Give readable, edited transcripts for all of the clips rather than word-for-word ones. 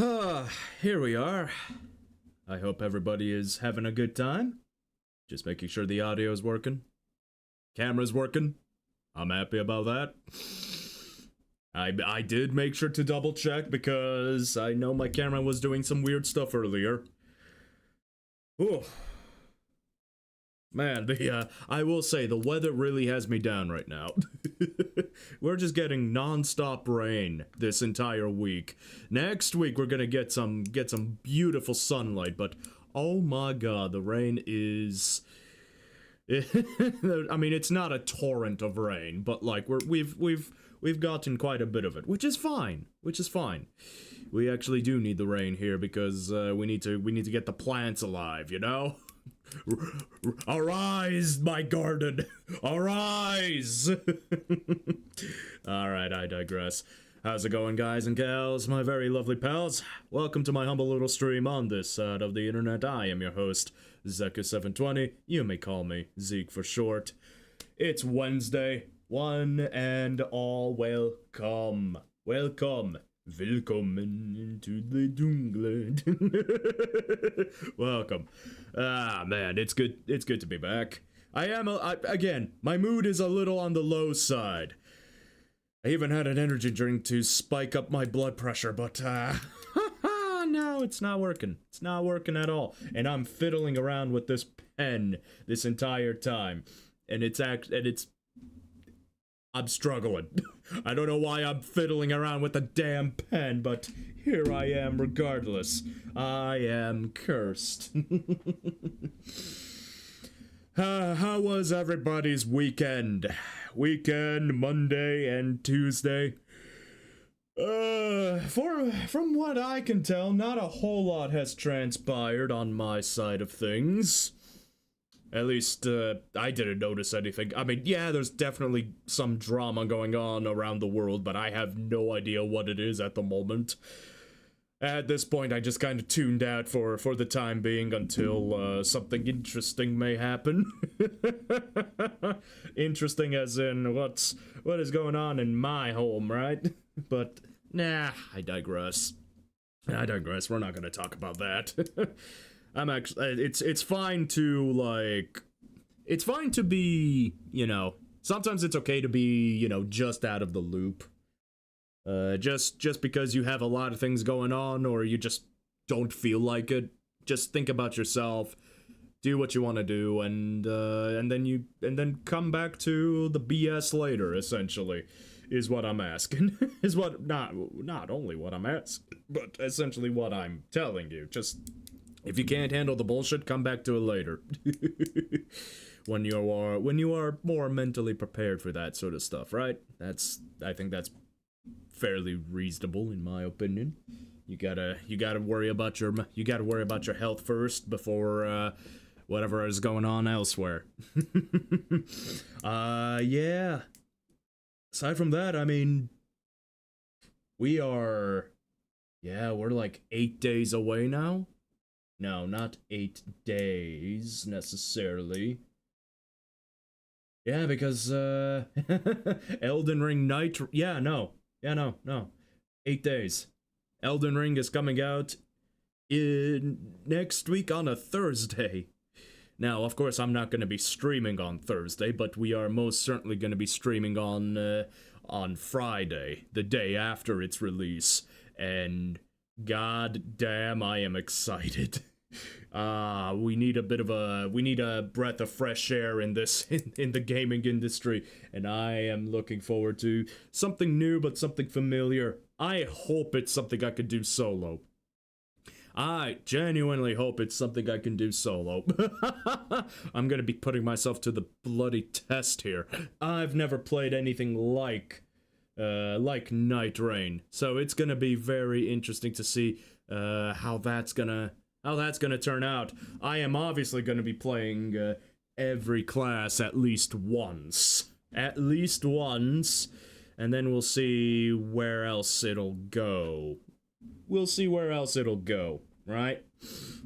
Ah, here we are. I hope everybody is having a good time. Just making sure the audio is working. Camera's working. I'm happy about that. I did make sure to double check because I know my camera was doing some weird stuff earlier. Ooh. Man, I will say, the weather really has me down right now. We're just getting non-stop rain this entire week. Next week we're gonna get some beautiful sunlight, but oh my god, the rain is... I mean, it's not a torrent of rain, but like we've gotten quite a bit of it, which is fine. We actually do need the rain here because we need to get the plants alive, you know? Arise, my garden! Arise! Alright, I digress. How's it going, guys and gals, my very lovely pals? Welcome to my humble little stream on this side of the internet. I am your host, Zeka720. You may call me Zeke for short. It's Wednesday. One and all welcome. Welcome. Willkommen into the Jungland. Welcome. Ah, man, it's good to be back. Again, my mood is a little on the low side. I even had an energy drink to spike up my blood pressure, but, no, it's not working. It's not working at all. And I'm fiddling around with this pen this entire time. And I'm struggling. I don't know why I'm fiddling around with the damn pen, but here I am regardless. I am cursed. How was everybody's weekend? Monday and Tuesday? From what I can tell, not a whole lot has transpired on my side of things. At least, I didn't notice anything. I mean, yeah, there's definitely some drama going on around the world, but I have no idea what it is at the moment. At this point, I just kind of tuned out for the time being until, something interesting may happen. Interesting as in, what is going on in my home, right? But, nah, I digress. We're not gonna talk about that. I'm actually, it's fine to, like, it's fine to be, you know, sometimes it's okay to be, you know, just out of the loop. Just because you have a lot of things going on or you just don't feel like it, just think about yourself, do what you want to do, and then come back to the BS later, essentially, is what I'm asking. Is what, not only what I'm asking, but essentially what I'm telling you. Just, if you can't handle the bullshit, come back to it later. when you are more mentally prepared for that sort of stuff, right? I think that's fairly reasonable in my opinion. You gotta worry about your health first before whatever is going on elsewhere. Yeah. Aside from that, I mean, we're like 8 days away now. No, not 8 days, necessarily. Yeah, because, Elden Ring Night... Yeah, no. 8 days. Elden Ring is coming out next week on a Thursday. Now, of course, I'm not going to be streaming on Thursday, but we are most certainly going to be streaming on Friday, the day after its release. And... god damn, I am excited. We need a breath of fresh air in the gaming industry, and I am looking forward to something new but something familiar. I hope it's something I can do solo. I genuinely hope it's something I can do solo. I'm gonna be putting myself to the bloody test here. I've never played anything like Night Rain, so it's gonna be very interesting to see how that's gonna turn out. I am obviously gonna be playing every class at least once, and then we'll see where else it'll go. Right?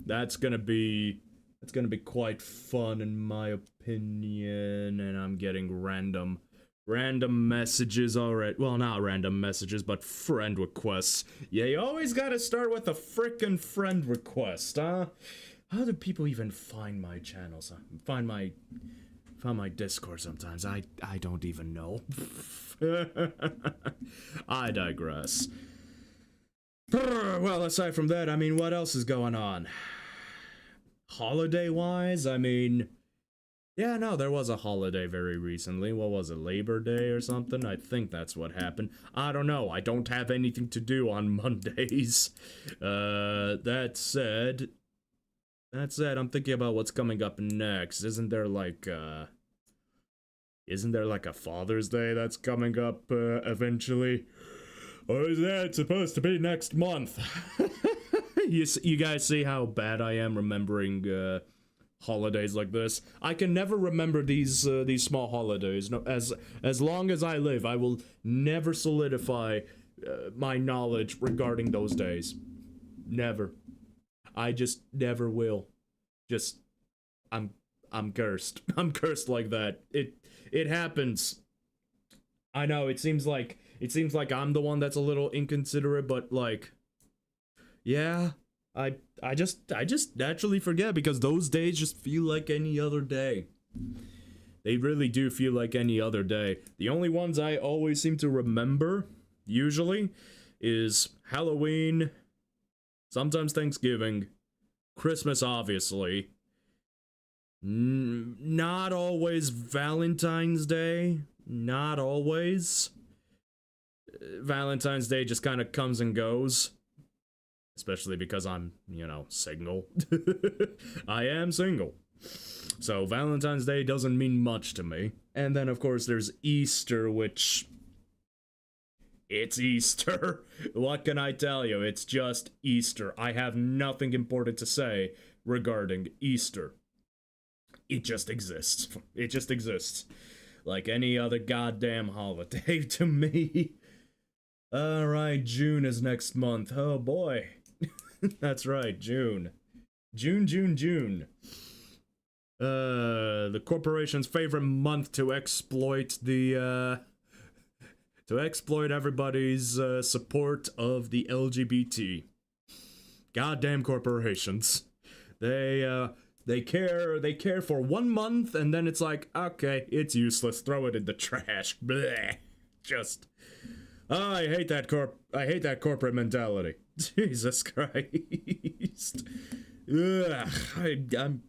That's gonna be quite fun in my opinion, and I'm getting random Random messages already. Well, not random messages, but friend requests. Yeah, you always gotta start with a frickin' friend request, huh? How do people even find my channels? Find my Discord sometimes. I don't even know. I digress. Well, aside from that, I mean, what else is going on? Holiday-wise, I mean... Yeah, no, there was a holiday very recently. What was it, Labor Day or something? I think that's what happened. I don't know. I don't have anything to do on Mondays. That said, I'm thinking about what's coming up next. Isn't there like a Father's Day that's coming up eventually? Or is that supposed to be next month? You guys see how bad I am remembering holidays like this? I can never remember these small holidays. No, as long as I live, I will never solidify my knowledge regarding those days. Never. I just never will. Just I'm cursed. I'm cursed like that. It happens. I know it seems like I'm the one that's a little inconsiderate, but like, yeah, I just naturally forget because those days just feel like any other day. They really do feel like any other day. The only ones I always seem to remember, usually, is Halloween, sometimes Thanksgiving, Christmas, obviously. Not always Valentine's Day. Not always. Valentine's Day just kind of comes and goes. Especially because I'm, single. I am single. So Valentine's Day doesn't mean much to me. And then, of course, there's Easter, which... It's Easter. What can I tell you? It's just Easter. I have nothing important to say regarding Easter. It just exists. It just exists. Like any other goddamn holiday to me. Alright, June is next month. Oh boy. That's right, June. June. The corporation's favorite month to exploit everybody's support of the LGBT. Goddamn corporations. They care for 1 month and then it's like, okay, it's useless, throw it in the trash. Bleh. Just I hate that corporate mentality. Jesus Christ. Ugh, I don't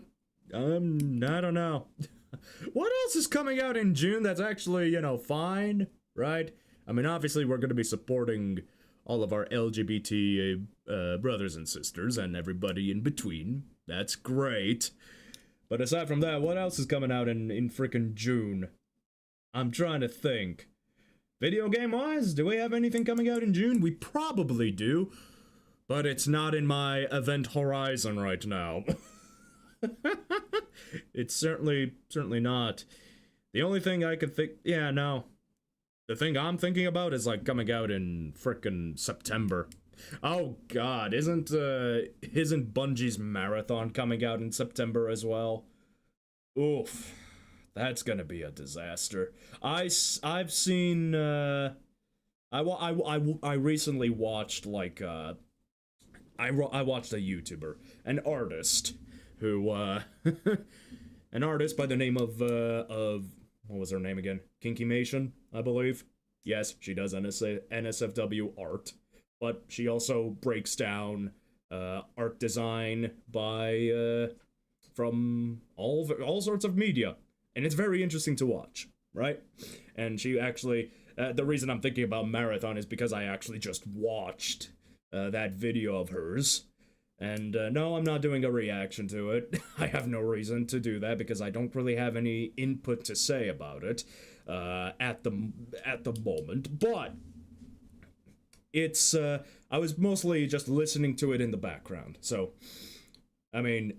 know. What else is coming out in June that's actually, fine, right? I mean, obviously we're going to be supporting all of our LGBT brothers and sisters and everybody in between. That's great. But aside from that, what else is coming out in frickin' June? I'm trying to think. Video game-wise, do we have anything coming out in June? We probably do, but it's not in my event horizon right now. It's certainly not. The only thing I could think... Yeah, no. The thing I'm thinking about is, like, coming out in frickin' September. Oh, God, isn't Bungie's Marathon coming out in September as well? Oof. That's gonna be a disaster. I've seen, I recently watched, like, I watched a YouTuber, an artist, who, an artist by the name of, what was her name again? Kinkymation, I believe. Yes, she does NSFW art, but she also breaks down, art design by, from all sorts of media. And it's very interesting to watch, right? And she actually, the reason I'm thinking about Marathon is because I actually just watched that video of hers. And no, I'm not doing a reaction to it. I have no reason to do that because I don't really have any input to say about it at the moment. But it's, I was mostly just listening to it in the background. So, I mean,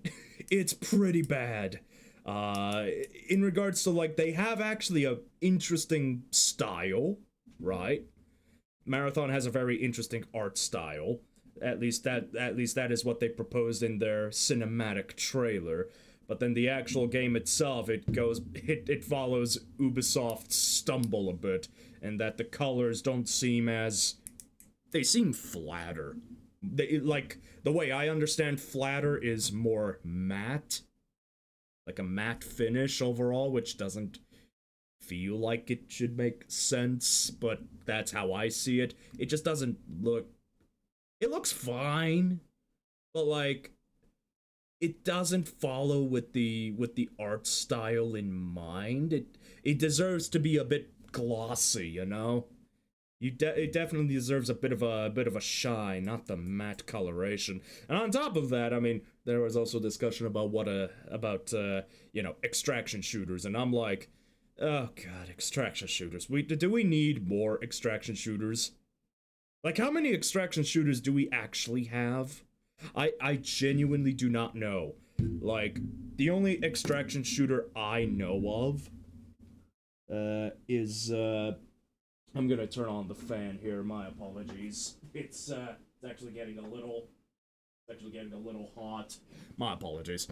it's pretty bad. In regards to, like, they have actually a interesting style, right? Marathon has a very interesting art style. At least that is what they proposed in their cinematic trailer. but then the actual game itself, it follows Ubisoft's stumble a bit, and that the colors don't seem as, they seem flatter. Like, the way I understand flatter is more matte, like a matte finish overall, which doesn't feel like it should make sense, but that's how I see it. It just doesn't look, it looks fine, but like, it doesn't follow with the art style in mind. It deserves to be a bit glossy, you know. It definitely deserves a bit of a shine, not the matte coloration. And on top of that, I mean, there was also discussion about you know, extraction shooters, and I'm like, oh god, extraction shooters. Do we need more extraction shooters? Like, how many extraction shooters do we actually have? I genuinely do not know. Like, the only extraction shooter I know of is I'm gonna turn on the fan here. My apologies. It's actually getting a little hot. My apologies.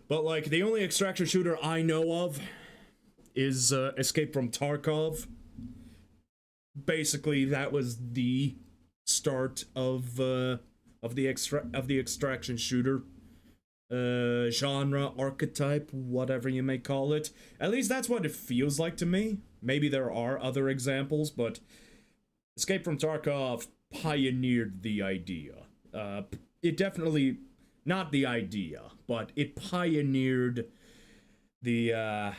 But like, the only extraction shooter I know of is Escape from Tarkov. Basically, that was the start of the extraction shooter genre, archetype, whatever you may call it. At least that's what it feels like to me. Maybe there are other examples, but Escape from Tarkov pioneered the idea. It definitely, not the idea, but it pioneered the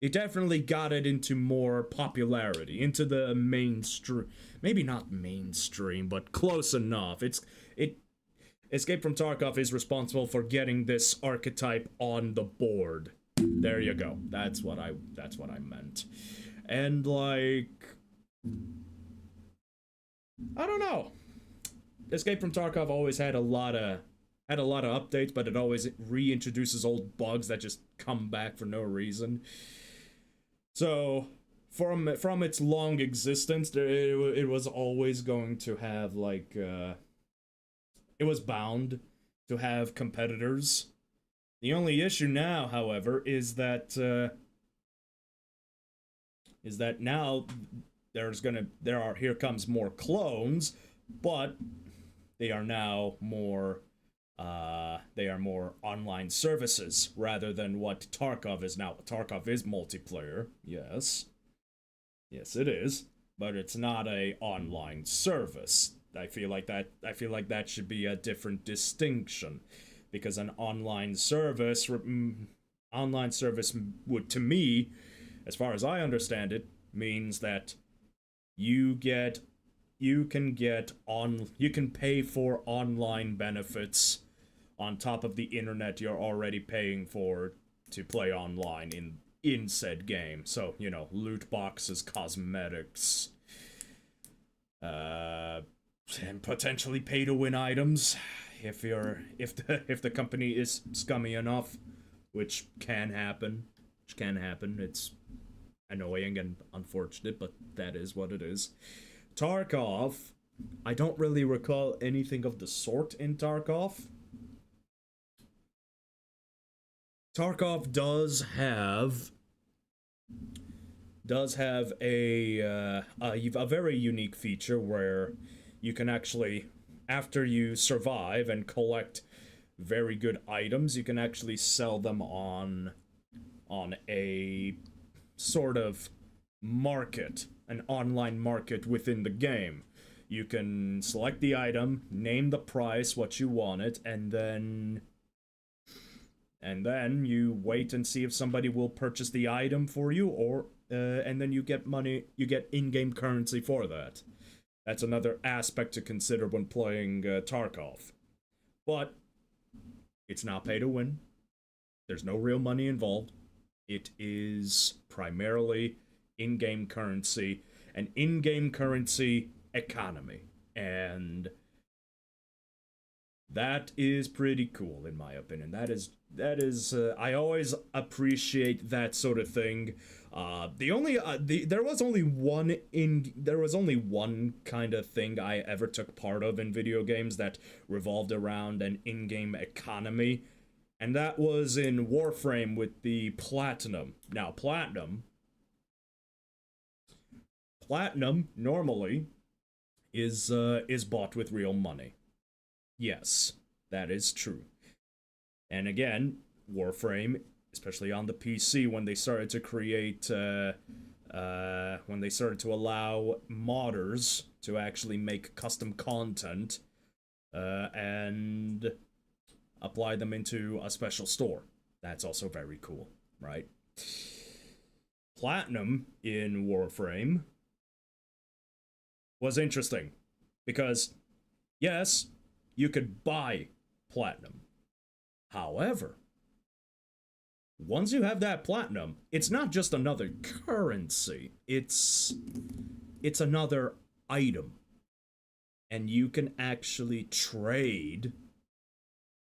it definitely got it into more popularity, into the mainstream. Maybe not mainstream, but close enough. Escape from Tarkov is responsible for getting this archetype on the board. There you go. That's what I meant. And like, I don't know. Escape from Tarkov always had a lot of updates, but it always reintroduces old bugs that just come back for no reason. So, from its long existence, it was always going to have, like, it was bound to have competitors. The only issue now, however, is that now here comes more clones, but they are now more online services rather than what Tarkov is now. Tarkov is multiplayer, yes. Yes, it is, but it's not a online service. I feel like that should be a different distinction, because an online service would, to me, as far as I understand it, means that you can pay for online benefits on top of the internet you're already paying for to play online in said game. So, you know, loot boxes, cosmetics, and potentially pay to win items if the company is scummy enough, which can happen. It's annoying and unfortunate, but that is what it is. Tarkov, I don't really recall anything of the sort in Tarkov. Tarkov does have a very unique feature where you can actually, after you survive and collect very good items, you can actually sell them on a sort of market, an online market within the game. You can select the item, name the price, what you want it, and then you wait and see if somebody will purchase the item for you, or and then you get money, you get in-game currency for that. That's another aspect to consider when playing Tarkov. But it's not pay to win. There's no real money involved. It is primarily in-game currency, an in-game currency economy. And That is pretty cool, in my opinion. I always appreciate that sort of thing. There was only one kind of thing I ever took part of in video games that revolved around an in-game economy, and that was in Warframe with the Platinum. Now, Platinum normally is bought with real money. Yes, that is true. And again, Warframe, especially on the PC, when they started to create, when they started to allow modders to actually make custom content, and apply them into a special store. That's also very cool, right? Platinum in Warframe was interesting because, yes, you could buy platinum. However, once you have that platinum, it's not just another currency. It's another item. And you can actually trade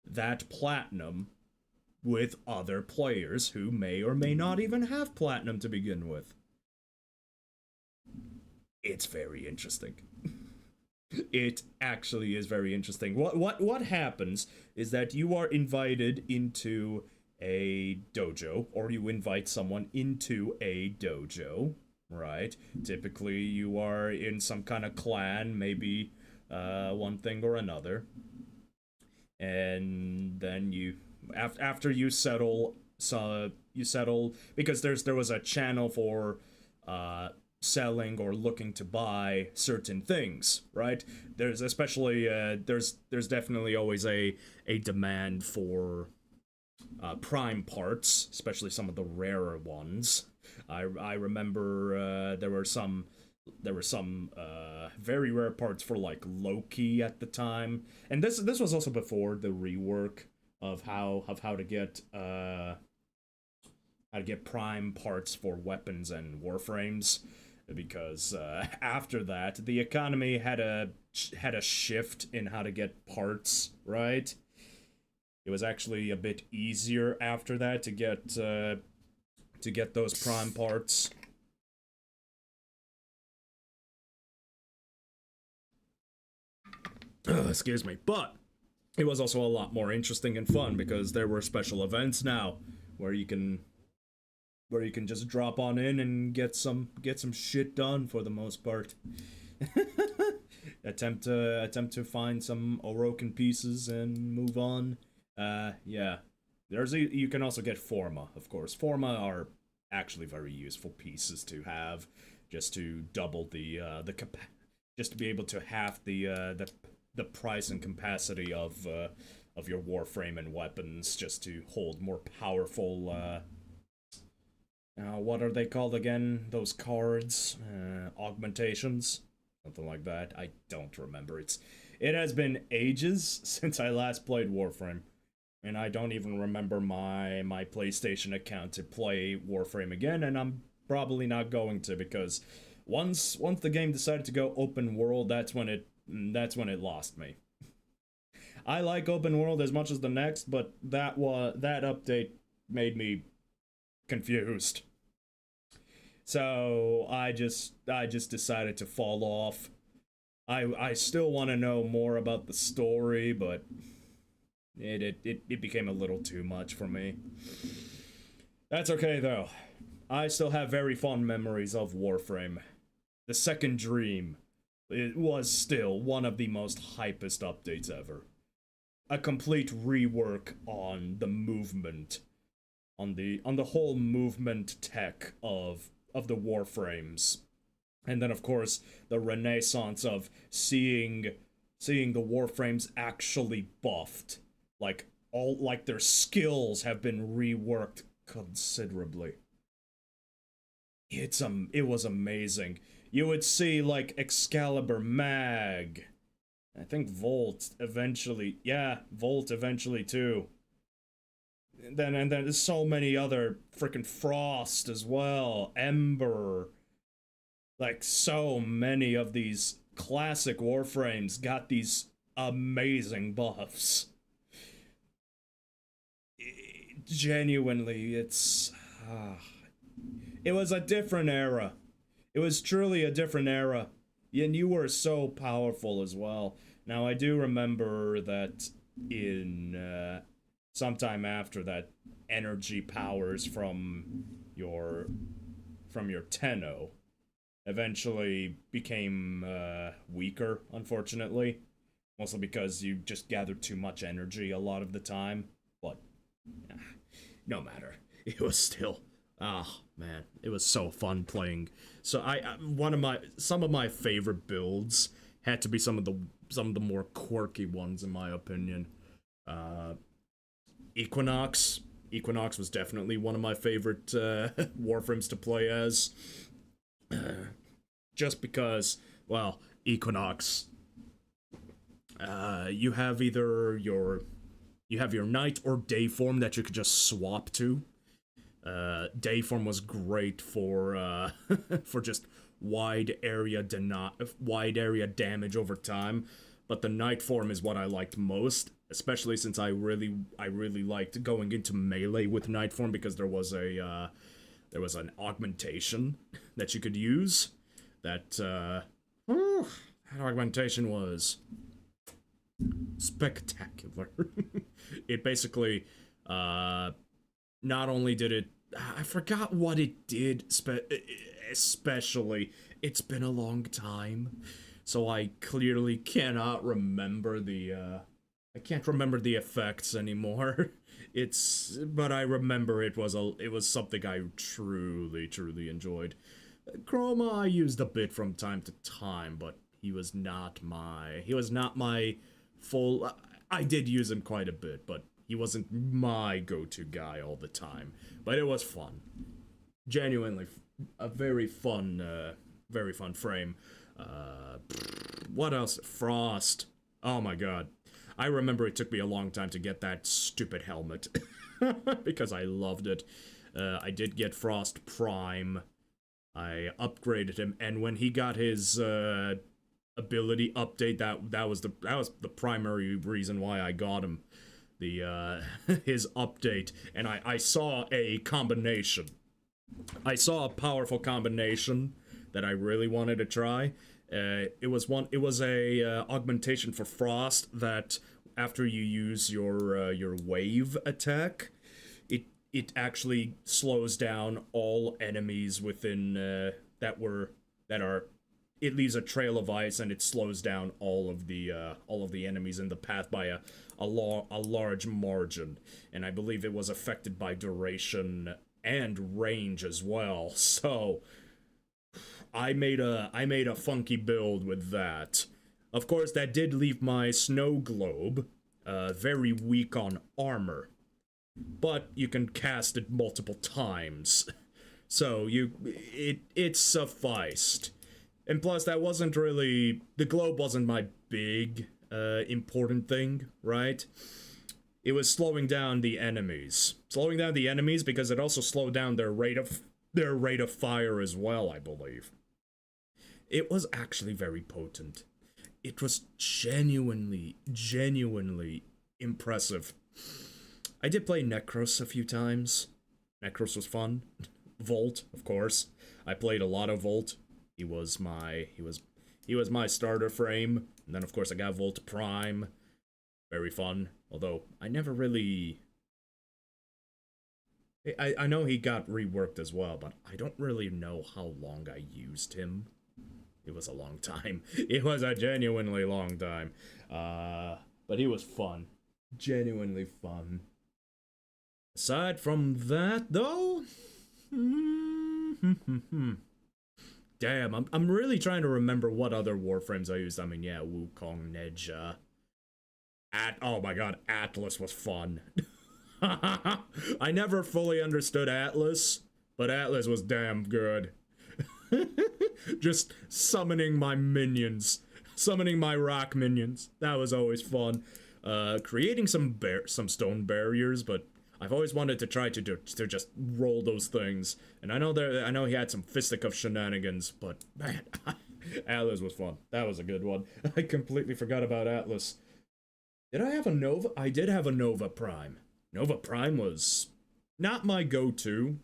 that platinum with other players who may or may not even have platinum to begin with. It's very interesting. It actually is very interesting. What happens is that you are invited into a dojo, or you invite someone into a dojo, right? Typically, you are in some kind of clan, maybe one thing or another, and then you after you settle, because there was a channel for selling or looking to buy certain things, right? There's especially there's definitely always a demand for prime parts, especially some of the rarer ones. I remember there were some very rare parts for like Loki at the time, and this was also before the rework of how to get prime parts for weapons and warframes, because after that the economy had a shift in how to get parts, right? It was actually a bit easier after that to get those prime parts. Excuse me. But it was also a lot more interesting and fun because there were special events now where you can just drop on in and get some shit done for the most part. attempt to find some Orokin pieces and move on. Yeah. You can also get Forma, of course. Forma are actually very useful pieces to have, just to double just to be able to halve the price and capacity of your warframe and weapons, just to hold more powerful what are they called again? Those cards? Augmentations? Something like that. I don't remember. It has been ages since I last played Warframe. And I don't even remember my PlayStation account to play Warframe again, and I'm probably not going to, because once the game decided to go open world, that's when it lost me. I like open world as much as the next, but that update made me confused. So I just decided to fall off. I still want to know more about the story, but it became a little too much for me. That's okay though. I still have very fond memories of Warframe. The Second Dream, it was still one of the most hypest updates ever. A complete rework on the movement, on the whole movement tech of the Warframes. And then of course the renaissance of seeing the Warframes actually buffed. Like their skills have been reworked considerably. It was amazing. You would see like Excalibur, Mag, I think Volt eventually too. And then there's so many other freaking Frost as well, Ember. Like so many of these classic Warframes got these amazing buffs. Genuinely, it was a different era. It was truly a different era. And you were so powerful as well. Now, I do remember that in sometime after that, energy powers from your Tenno eventually became weaker, unfortunately. Mostly because you just gathered too much energy a lot of the time. But no matter. It was still, man, it was so fun playing. So some of my favorite builds had to be some of the more quirky ones in my opinion. Equinox was definitely one of my favorite Warframes to play as. Just because, well, Equinox, you have either your night or day form that you could just swap to. Day form was great for for just wide area damage over time, but the night form is what I liked most, especially since I really liked going into melee with night form because there was an augmentation that you could use. That augmentation was spectacular. It basically, not only did it, I forgot what it did, especially, it's been a long time, so I clearly cannot remember I can't remember the effects anymore. But I remember it was something I truly enjoyed. Chroma I used a bit from time to time, but he was not my full. I did use him quite a bit, but he wasn't my go-to guy all the time. But it was fun. Genuinely a very fun frame. What else? Frost. Oh my god. I remember it took me a long time to get that stupid helmet. Because I loved it. I did get Frost Prime. I upgraded him, and when he got his ability update, that was the primary reason why I got him. His update, and I saw a combination. I saw a powerful combination that I really wanted to try. It was a augmentation for Frost that after you use your wave attack, it actually slows down all enemies within it leaves a trail of ice, and it slows down all of the enemies in the path by a large margin. And I believe it was affected by duration and range as well. So I made a funky build with that. Of course, that did leave my snow globe very weak on armor, but you can cast it multiple times, so it sufficed. And plus, that wasn't really, the globe wasn't my big important thing, right? It was slowing down the enemies because it also slowed down their rate of fire as well, I believe. It was actually very potent. It was genuinely impressive. I did play Necros a few times. Necros was fun. Volt, of course. I played a lot of Volt. He was my starter frame. And then of course I got Volt Prime. Very fun. Although I never really, I know he got reworked as well, but I don't really know how long I used him. It was a long time. It was a genuinely long time. But he was fun. Genuinely fun. Aside from that, though, damn, I'm really trying to remember what other Warframes I used. I mean, yeah, Wukong, Neja. Oh my god, Atlas was fun. I never fully understood Atlas, but Atlas was damn good. Just summoning my minions. Summoning my rock minions. That was always fun. Creating some stone barriers, but I've always wanted to try to just roll those things. And I know he had some fisticuff shenanigans, but man, Atlas was fun. That was a good one. I completely forgot about Atlas. Did I have a Nova? I did have a Nova Prime. Nova Prime was not my go-to,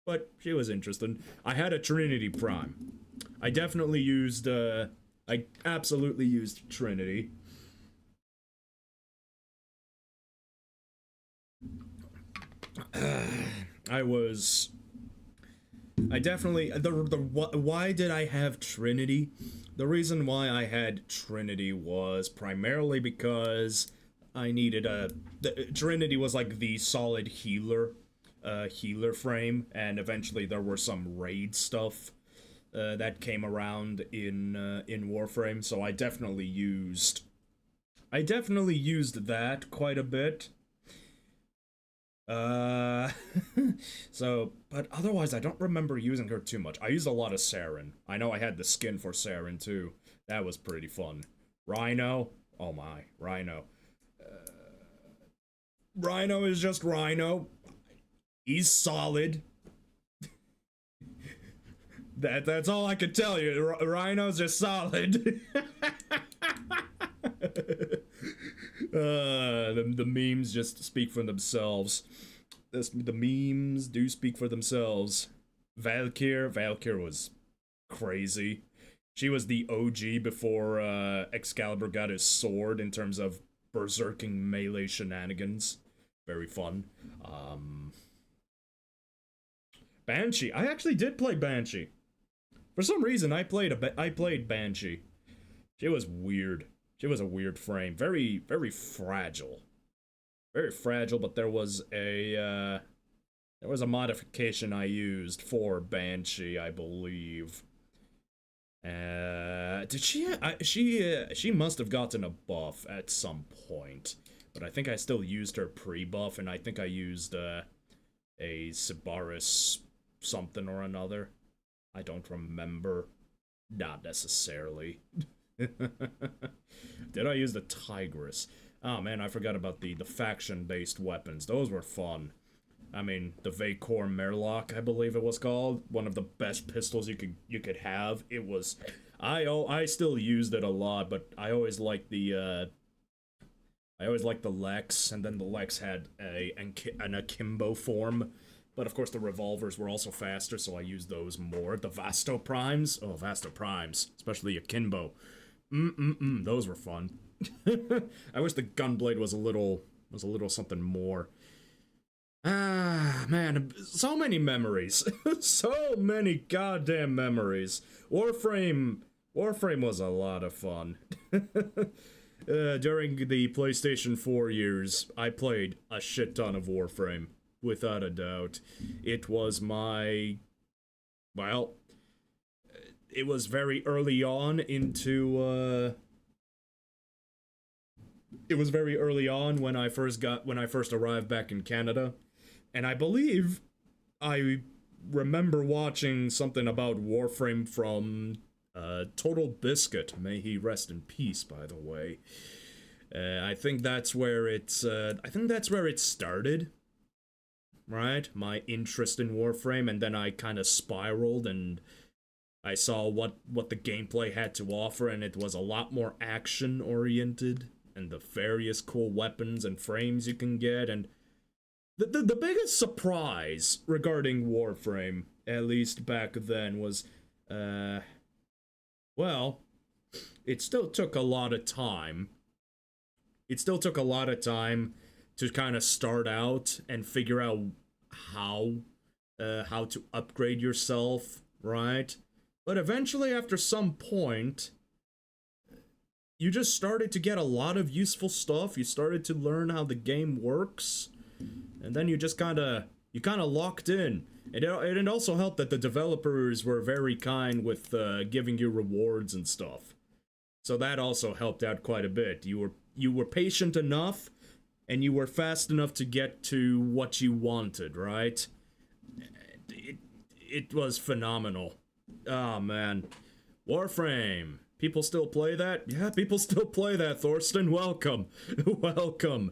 but she was interesting. I had a Trinity Prime. I definitely used, I absolutely used Trinity. Why did I have Trinity? The reason why I had Trinity was primarily because I needed Trinity was like the solid healer frame, and eventually there were some raid stuff that came around in Warframe, so I definitely used that quite a bit. So, but otherwise I don't remember using her too much. I used a lot of Saren. I know I had the skin for Saren too. That was pretty fun. Rhino? Oh my, Rhino. Rhino is just Rhino. He's solid. That's all I can tell you. Rhino's just solid. The memes just speak for themselves. The memes do speak for themselves. Valkyr was crazy. She was the OG before Excalibur got his sword in terms of berserking melee shenanigans. Very fun. Banshee. I actually did play Banshee. For some reason, I played Banshee. She was weird. She was a weird frame. Very, very fragile. Very fragile, but there was a modification I used for Banshee, I believe. Did she must have gotten a buff at some point. But I think I still used her pre-buff, and I think I used a Sibaris something or another. I don't remember. Not necessarily. Did I use the Tigress? Oh man, I forgot about the faction-based weapons. Those were fun. I mean, the Vacor Merlock, I believe it was called. One of the best pistols you could have. It was... I still used it a lot, but I always liked the Lex, and then the Lex had an akimbo form. But of course the revolvers were also faster, so I used those more. The Vasto Primes? Oh, Vasto Primes. Especially akimbo. Those were fun. I wish the Gunblade was a little something more. Ah, man, so many memories. So many goddamn memories. Warframe was a lot of fun. During the PlayStation 4 years, I played a shit ton of Warframe, without a doubt. It was my... well... it was very early on into, it was very early on when I first arrived back in Canada. And I believe I remember watching something about Warframe from Total Biscuit. May he rest in peace, by the way. I think that's where it started. Right? My interest in Warframe, and then I kind of spiraled, and I saw what the gameplay had to offer, and it was a lot more action-oriented, and the various cool weapons and frames you can get, and the biggest surprise regarding Warframe, at least back then, was, well, it still took a lot of time. It still took a lot of time to kind of start out and figure out how to upgrade yourself, right? But eventually, after some point, you just started to get a lot of useful stuff. You started to learn how the game works, and then you just kind of locked in. And it also helped that the developers were very kind with giving you rewards and stuff. So that also helped out quite a bit. You were patient enough, and you were fast enough to get to what you wanted, right? It was phenomenal. Oh, man. Warframe. People still play that? Yeah, people still play that, Thorsten. Welcome. Welcome.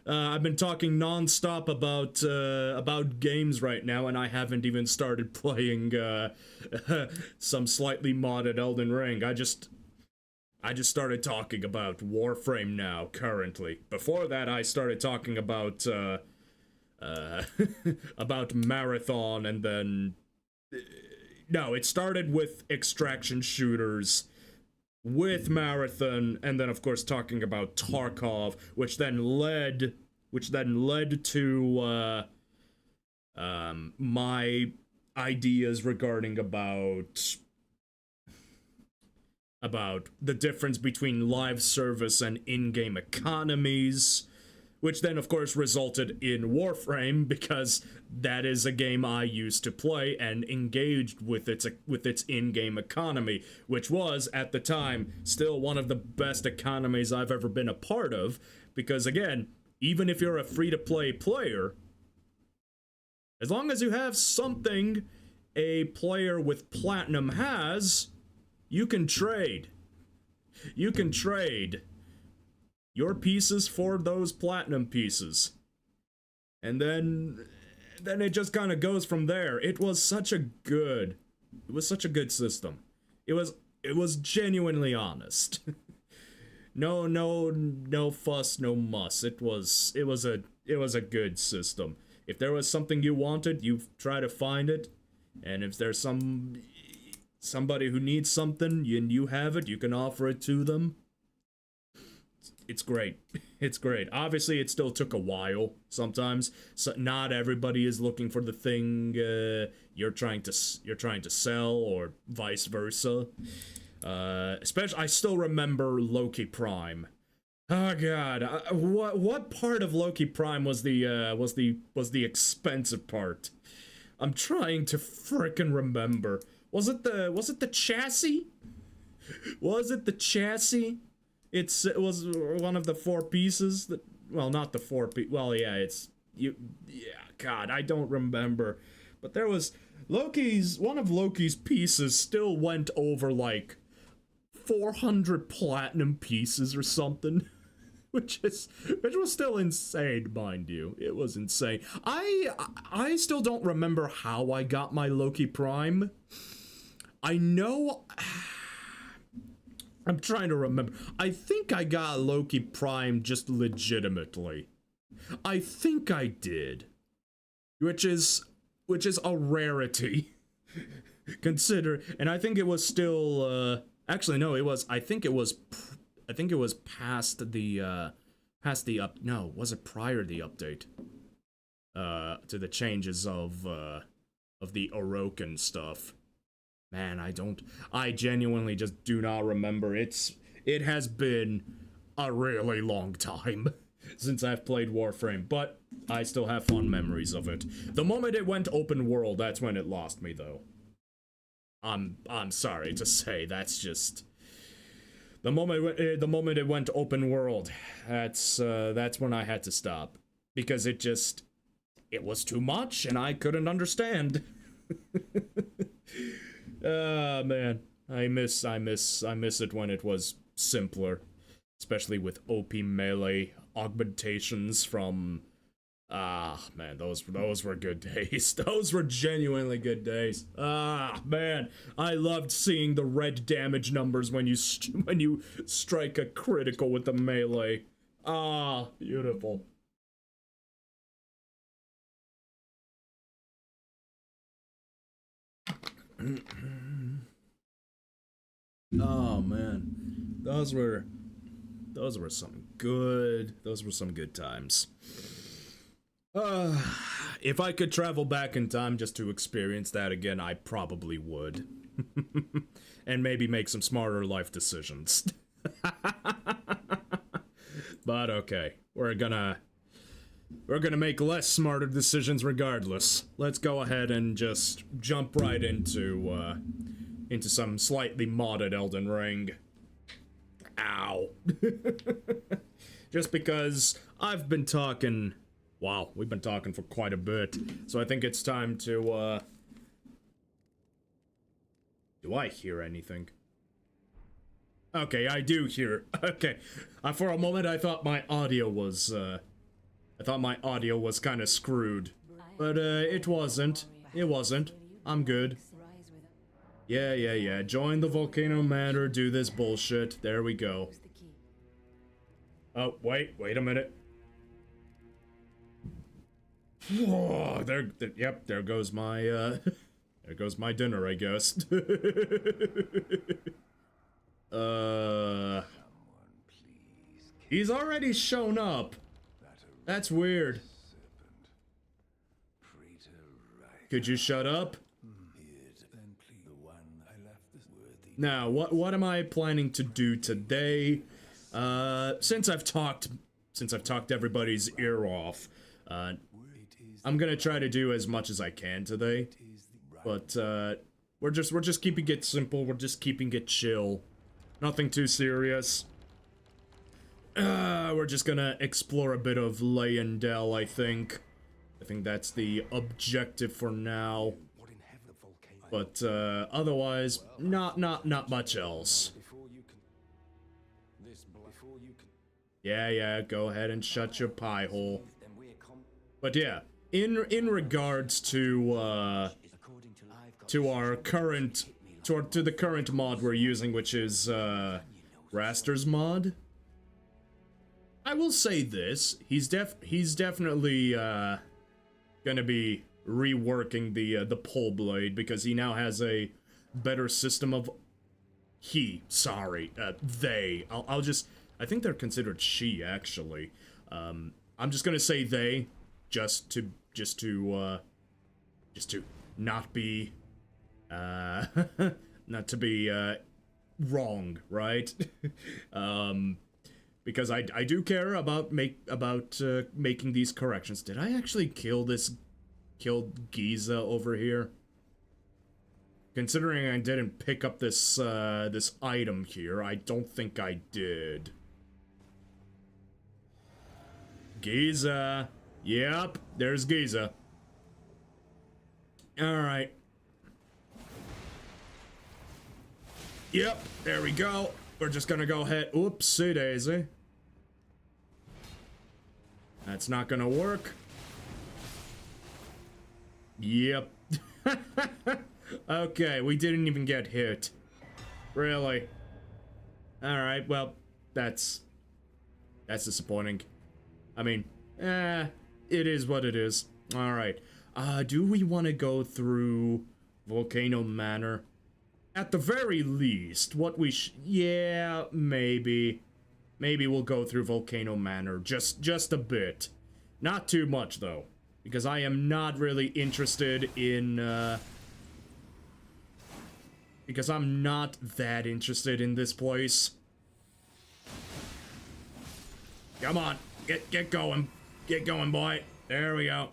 I've been talking non-stop about games right now, and I haven't even started playing some slightly modded Elden Ring. I just started talking about Warframe now, currently. Before that, I started talking about about Marathon, and then no, it started with extraction shooters, with Marathon, and then of course talking about Tarkov, which then led to my ideas regarding about the difference between live service and in-game economies, which then of course resulted in Warframe, because that is a game I used to play and engaged with its in-game economy, which was at the time still one of the best economies I've ever been a part of, because again, even if you're a free-to-play player, as long as you have something a player with platinum has, you can trade. You can trade your pieces for those platinum pieces. And then it just kind of goes from there. It was such a good system. It was genuinely honest. No fuss, no muss. It was a good system. If there was something you wanted, you try to find it, and if there's somebody who needs something and you have it, you can offer it to them. It's great. It's great. Obviously, it still took a while sometimes. So not everybody is looking for the thing you're trying to sell, or vice versa. Especially, I still remember Loki Prime. Oh god, what part of Loki Prime was the expensive part? I'm trying to frickin' remember. Was it the chassis? Was it the chassis? It was one of the four pieces that, well, not the four well, yeah, god, I don't remember. But there was one of Loki's pieces still went over like 400 platinum pieces or something. Which was still insane, mind you. It was insane. I still don't remember how I got my Loki Prime. I know, I'm trying to remember. I think I got Loki Prime just legitimately. I think I did. Which is a rarity. And I think it was still, actually no, I think it was past the no, was it prior to the update? To the changes of the Orokin stuff. Man, I genuinely just do not remember. It has been a really long time since I've played Warframe, but I still have fond memories of it. The moment it went open world, that's when it lost me, though. I'm sorry to say, that's just the moment it went open world. That's when I had to stop, because it was too much and I couldn't understand. Man, I miss it when it was simpler, especially with OP melee augmentations from. Man, those were good days. Those were genuinely good days. Man, I loved seeing the red damage numbers when you strike a critical with the melee. Beautiful. Oh man, those were some good times. If I could travel back in time just to experience that again, I probably would. And maybe make some smarter life decisions. But okay, we're gonna make less smarter decisions regardless. Let's go ahead and just jump right into some slightly modded Elden Ring. Ow. Just because I've been talking. Wow, we've been talking for quite a bit, so I think it's time to, do I hear anything? Okay, I do hear. Okay, for a moment I thought my audio was I thought my audio was kind of screwed. But, it wasn't. It wasn't. I'm good. Yeah. Join the Volcano Manor, do this bullshit. There we go. Oh, wait a minute. Whoa, yep, there goes my, there goes my dinner, I guess. He's already shown up. That's weird. Could you shut up? Now, what am I planning to do today? Since I've talked everybody's ear off, I'm gonna try to do as much as I can today. But we're just keeping it simple. We're just keeping it chill. Nothing too serious. We're just gonna explore a bit of Leyndell, I think. I think that's the objective for now. But otherwise, not much else. Yeah, go ahead and shut your pie hole. But yeah, in regards to our current to the current mod we're using, which is Raster's mod, I will say this: he's definitely gonna be reworking the pole blade, because he now has a better system of they. I think they're considered she, actually. I'm just gonna say they, just to not be not to be wrong, right? Because I do care about making these corrections. Did I actually kill Giza over here? Considering I didn't pick up this this item here, I don't think I did. Giza. Yep, there's Giza. Alright. Yep, there we go. We're just gonna go ahead. Oopsie daisy. That's not gonna work. Yep. Okay, we didn't even get hit. Really? Alright, well, that's disappointing. I mean, it is what it is. Alright. Do we want to go through Volcano Manor? At the very least, yeah, maybe. Maybe we'll go through Volcano Manor just a bit. Not too much, though. Because I am not really interested in, because I'm not that interested in this place. Come on, get going. Get going, boy. There we go.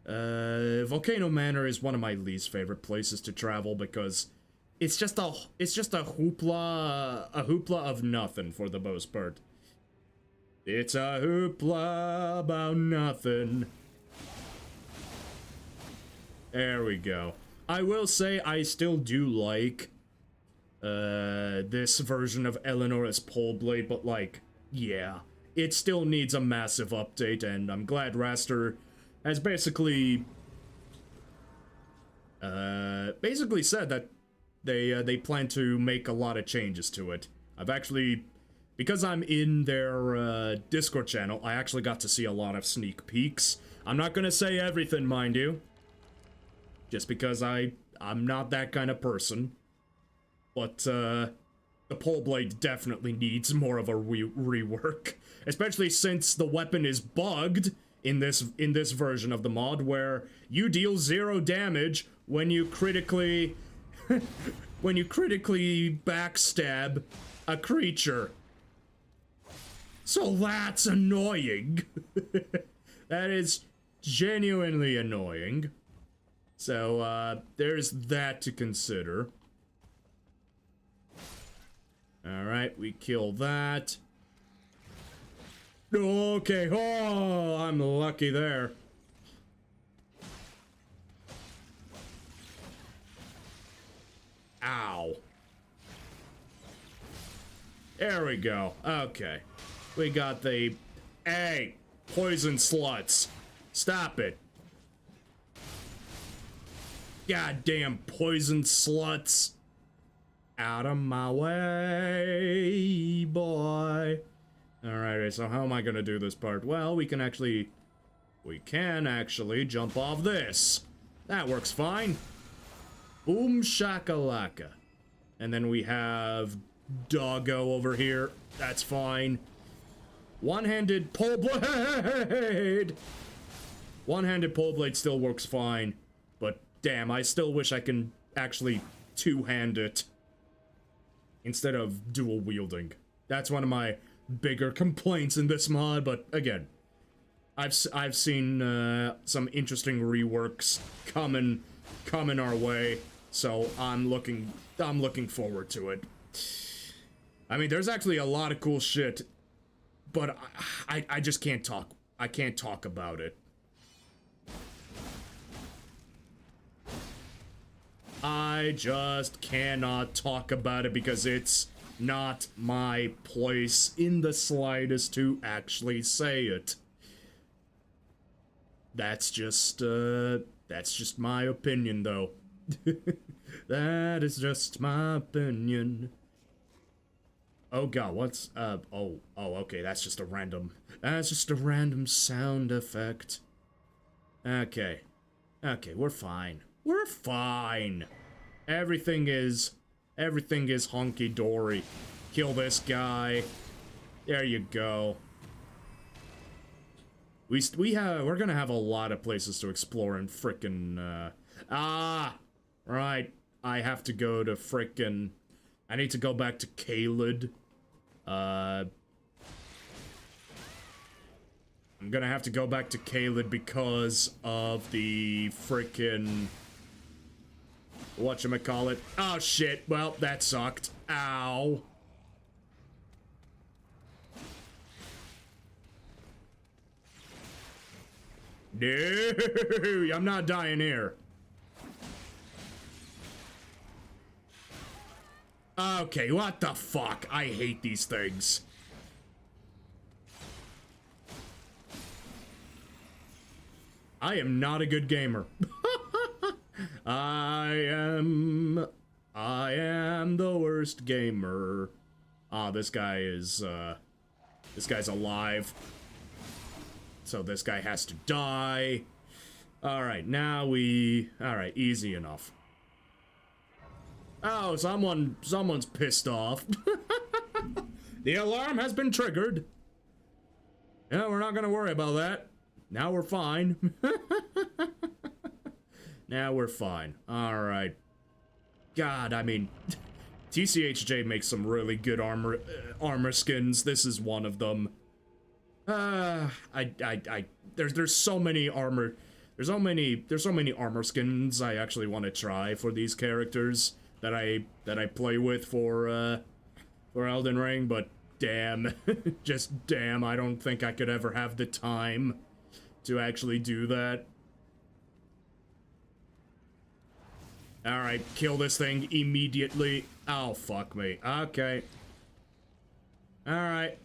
Volcano Manor is one of my least favorite places to travel, because it's just a hoopla of nothing for the most part. It's a hoopla about nothing. There we go. I will say I still do like this version of Eleanor's pole blade, but like, yeah, it still needs a massive update, and I'm glad Raster has basically said that they plan to make a lot of changes to it. I've actually, because I'm in their Discord channel, I actually got to see a lot of sneak peeks. I'm not gonna say everything, mind you, just because I'm not that kind of person. But the pole blade definitely needs more of a rework, especially since the weapon is bugged in this version of the mod, where you deal 0 damage when you critically backstab a creature. So that's annoying. That is genuinely annoying. So there's that to consider. Alright, we kill that. Okay, oh, I'm lucky there. Ow. There we go. Okay. We got the... Hey! Poison sluts. Stop it. Goddamn poison sluts. Out of my way, boy. Alright, so how am I gonna do this part? Well, we can actually jump off this. That works fine. Boom shakalaka. And then we have Doggo over here. That's fine. One-handed pole blade. One-handed pole blade still works fine. But damn, I still wish I can actually two-hand it instead of dual wielding. That's one of my bigger complaints in this mod, but again, I've seen some interesting reworks coming our way, so I'm looking forward to it. I mean, there's actually a lot of cool shit, but I just can't talk. I can't talk about it. I just cannot talk about it because it's not my place in the slightest to actually say it. That's just my opinion, though. That is just my opinion. Oh god, what's oh okay, that's just a random sound effect. Okay, we're fine. We're fine. Everything is honky-dory. Kill this guy. There you go. We're gonna have a lot of places to explore in frickin' right. I have to go to frickin', I need to go back to Caelid. I'm gonna have to go back to Caelid because of the frickin', whatchamacallit. Oh shit, well, that sucked. Ow. No, I'm not dying here. Okay, what the fuck? I hate these things. I am not a good gamer. I am the worst gamer. Ah, this guy's alive. So this guy has to die. Alright, alright, easy enough. Oh, someone's pissed off. The alarm has been triggered. Yeah, we're not gonna worry about that. Now we're fine. Now we're fine. Alright. God, I mean, TCHJ makes some really good armor skins. This is one of them. There's so many armor, there's so many armor skins I actually want to try for these characters that I play with for Elden Ring, but damn, just damn, I don't think I could ever have the time to actually do that. Alright, kill this thing immediately. Oh, fuck me. Okay. Alright.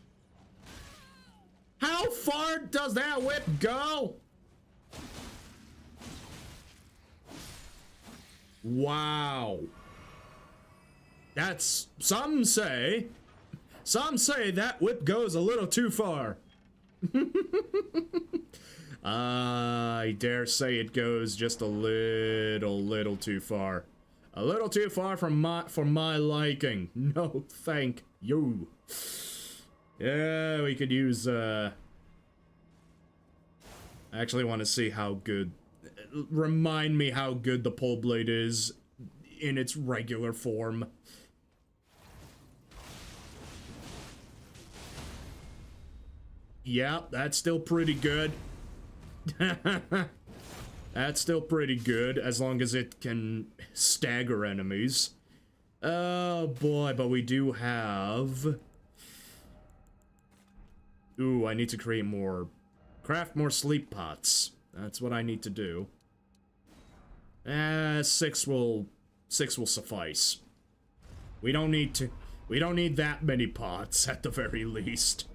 How far does that whip go? Wow. That's, some say that whip goes a little too far. I dare say it goes just a little too far. A little too far for my liking. No, thank you. Yeah, we could use, I actually want to see how good, remind me how good the pole blade is in its regular form. Yeah, that's still pretty good. That's still pretty good, as long as it can stagger enemies. Oh boy, but we do have... Ooh, I need to create more... Craft more sleep pots. That's what I need to do. Six will suffice. We don't need that many pots, at the very least.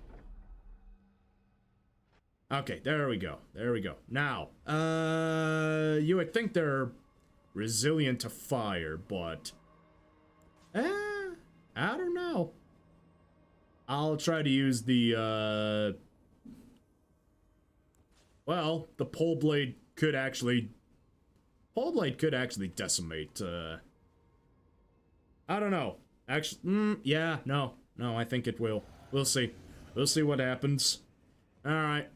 Okay, there we go. There we go. Now, you would think they're resilient to fire, but I don't know. I'll try to use the well, the pole blade could actually decimate. I don't know. Actually, yeah, no, I think it will. We'll see. We'll see what happens. All right,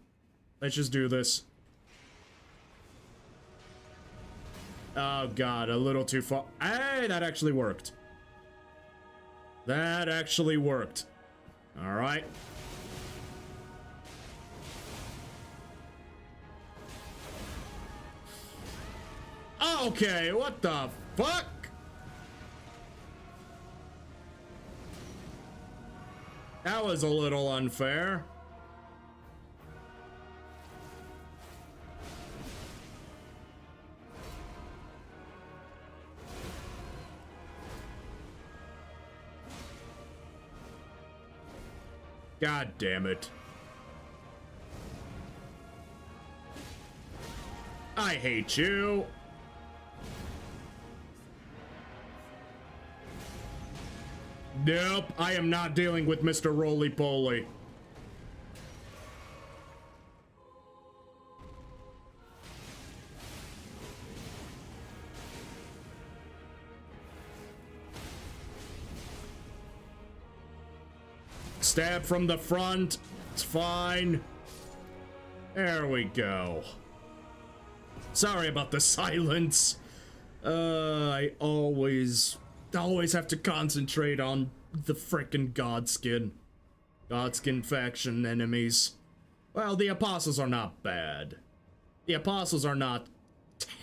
let's just do this. Oh god, a little too far. Hey, that actually worked. That actually worked. All right. Okay, what the fuck? That was a little unfair. God damn it. I hate you. Nope, I am not dealing with Mr. Roly-Poly. Stab from the front. It's fine. There we go. Sorry about the silence. I always have to concentrate on the frickin' Godskin faction enemies. Well, the Apostles are not bad. The Apostles are not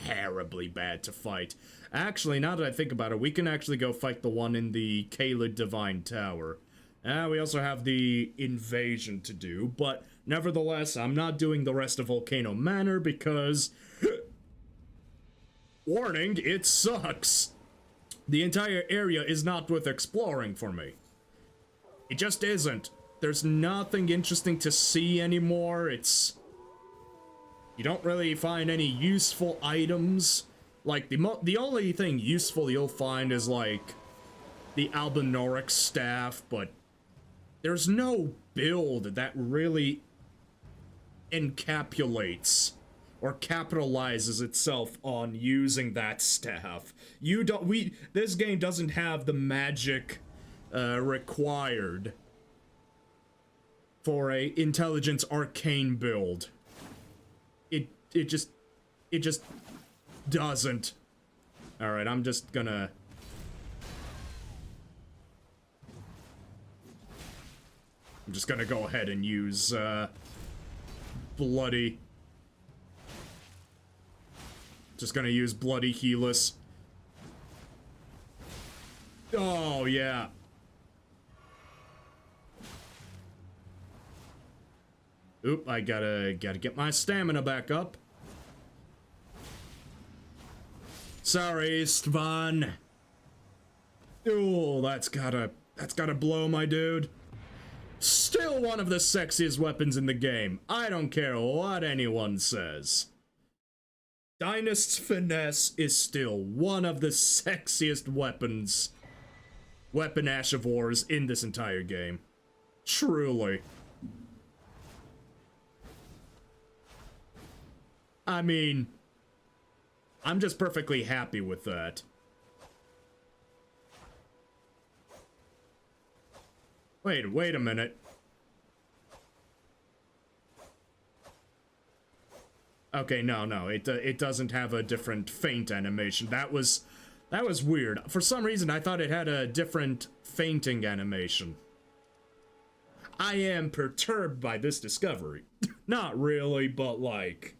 terribly bad to fight. Actually, now that I think about it, we can actually go fight the one in the Caelid Divine Tower. We also have the invasion to do, but nevertheless, I'm not doing the rest of Volcano Manor because... warning, it sucks. The entire area is not worth exploring for me. It just isn't. There's nothing interesting to see anymore. You don't really find any useful items. Like, the only thing useful you'll find is, like, the Albinoric staff, but there's no build that really encapsulates or capitalizes itself on using that staff. This game doesn't have the magic required for a intelligence arcane build. It just doesn't. All right, I'm just gonna go ahead and use bloody. Just gonna use bloody Helus. Oh yeah. Oop, I gotta get my stamina back up. Sorry, Stvan. Oh, that's gotta blow, my dude. Still one of the sexiest weapons in the game. I don't care what anyone says. Dynast's Finesse is still one of the sexiest weapons. Weapon Ashivores in this entire game. Truly. I mean, I'm just perfectly happy with that. Wait a minute. Okay, no, it doesn't have a different feint animation. That was weird. For some reason, I thought it had a different fainting animation. I am perturbed by this discovery. Not really, but like,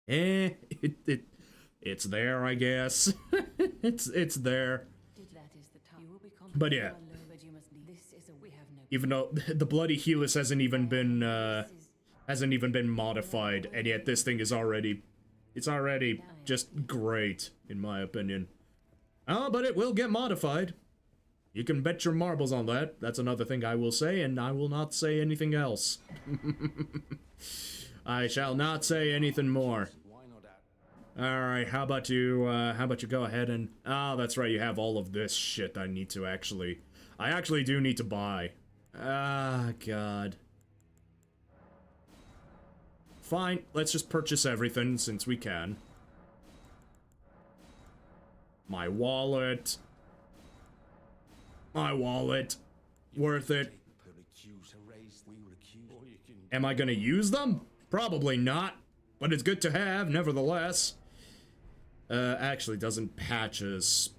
it's there, I guess. it's there. But yeah, even though the bloody Helus hasn't even been modified, and yet this thing is already just great, in my opinion. Oh, but it will get modified. You can bet your marbles on that. That's another thing I will say, and I will not say anything else. I shall not say anything more. Alright, how about you go ahead and... Oh, that's right, you have all of this shit I need to actually... I actually do need to buy. Ah, God. Fine, let's just purchase everything since we can. My wallet. My wallet. Worth it. Am I gonna use them? Probably not. But it's good to have, nevertheless. Actually, doesn't Patches...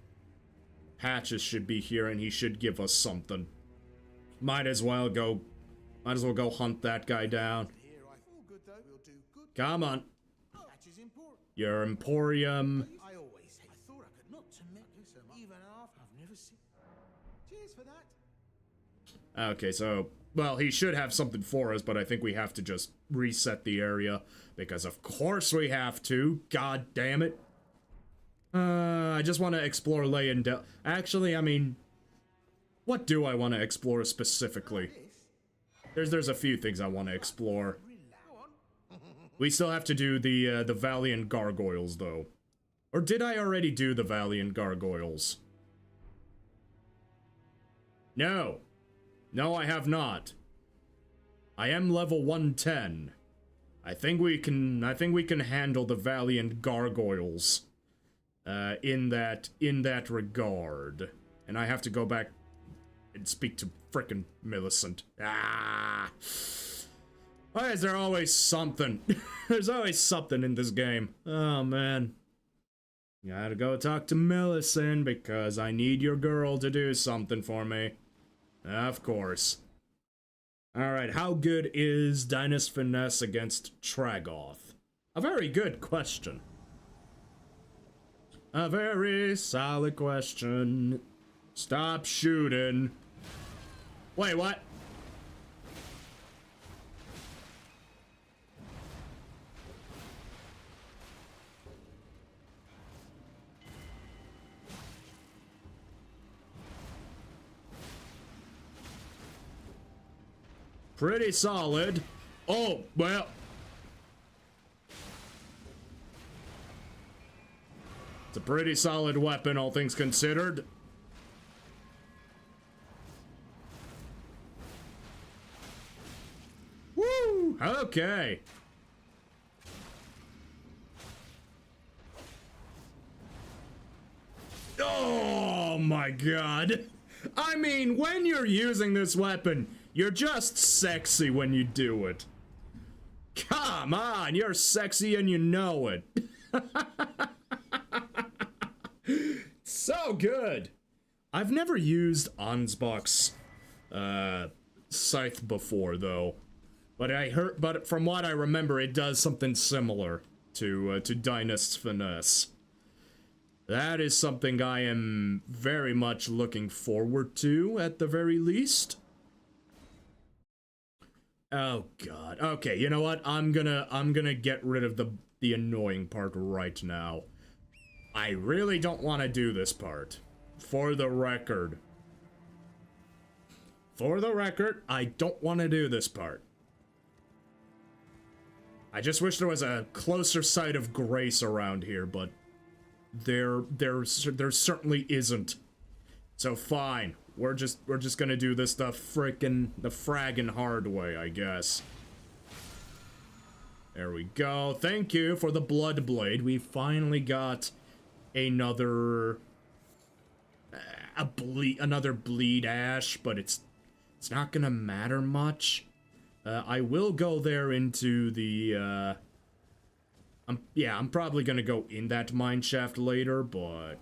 Patches should be here and he should give us something. Might as well go hunt that guy down. Come on. Your Emporium. Okay, so, well, he should have something for us, but I think we have to just reset the area. Because of course we have to. God damn it. I just want to explore Leyndell. Actually, I mean, what do I want to explore specifically? There's a few things I want to explore. We still have to do the Valiant Gargoyles, though. Or did I already do the Valiant Gargoyles? No. No, I have not. I am level 110. I think we can handle the Valiant Gargoyles. In that regard. And I have to go back and speak to frickin' Millicent. Ah! Why is there always something? There's always something in this game. Oh, man. Gotta go talk to Millicent because I need your girl to do something for me. Of course. Alright, how good is Dynast Finesse against Tragoth? A very good question. A very solid question. Stop shooting. Wait, what? Pretty solid. Oh, well. It's a pretty solid weapon, all things considered. Woo! Okay. Oh my god. I mean, when you're using this weapon, you're just sexy when you do it. Come on, you're sexy and you know it. So good. I've never used Ansbach's scythe before, though. But from what I remember, it does something similar to Dynast's Finesse. That is something I am very much looking forward to, at the very least. Oh god. Okay, you know what? I'm gonna get rid of the annoying part right now. I really don't want to do this part. For the record. For the record, I don't want to do this part. I just wish there was a closer sight of grace around here, but there certainly isn't. So fine. We're just gonna do this the fraggin' hard way, I guess. There we go. Thank you for the blood blade. We finally got another another bleed ash, but it's not gonna matter much. I will go there into the I'm probably gonna go in that mine shaft later, but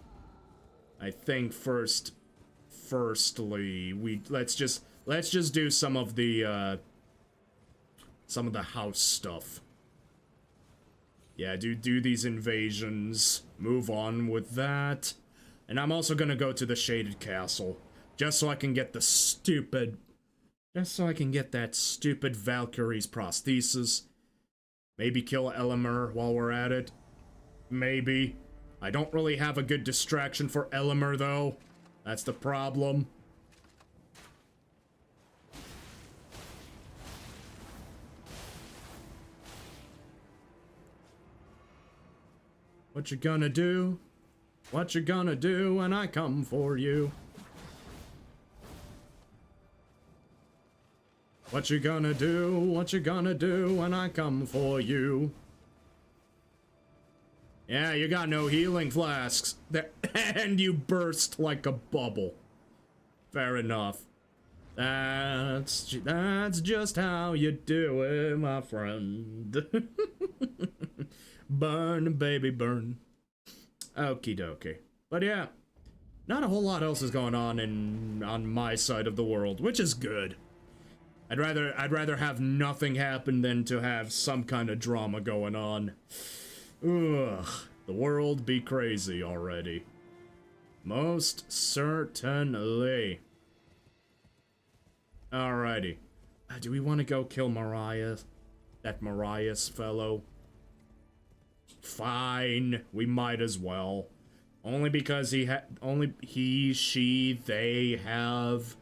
I think firstly let's just do some of the house stuff. Yeah, do these invasions, move on with that. And I'm also gonna go to the Shaded Castle, just so I can get that stupid Valkyrie's prosthesis. Maybe kill Elimer while we're at it. Maybe. I don't really have a good distraction for Elimer, though. That's the problem. What you gonna do? What you gonna do when I come for you? What you gonna do? What you gonna do when I come for you? Yeah, you got no healing flasks. And you burst like a bubble. Fair enough. That's just how you do it, my friend. Burn, baby, burn. Okie dokie. But yeah, not a whole lot else is going on on my side of the world, which is good. I'd rather have nothing happen than to have some kind of drama going on. Ugh, the world be crazy already. Most certainly. Alrighty. Do we want to go kill Mariah? That Mariah's fellow? Fine, we might as well. Only because he, she, they have,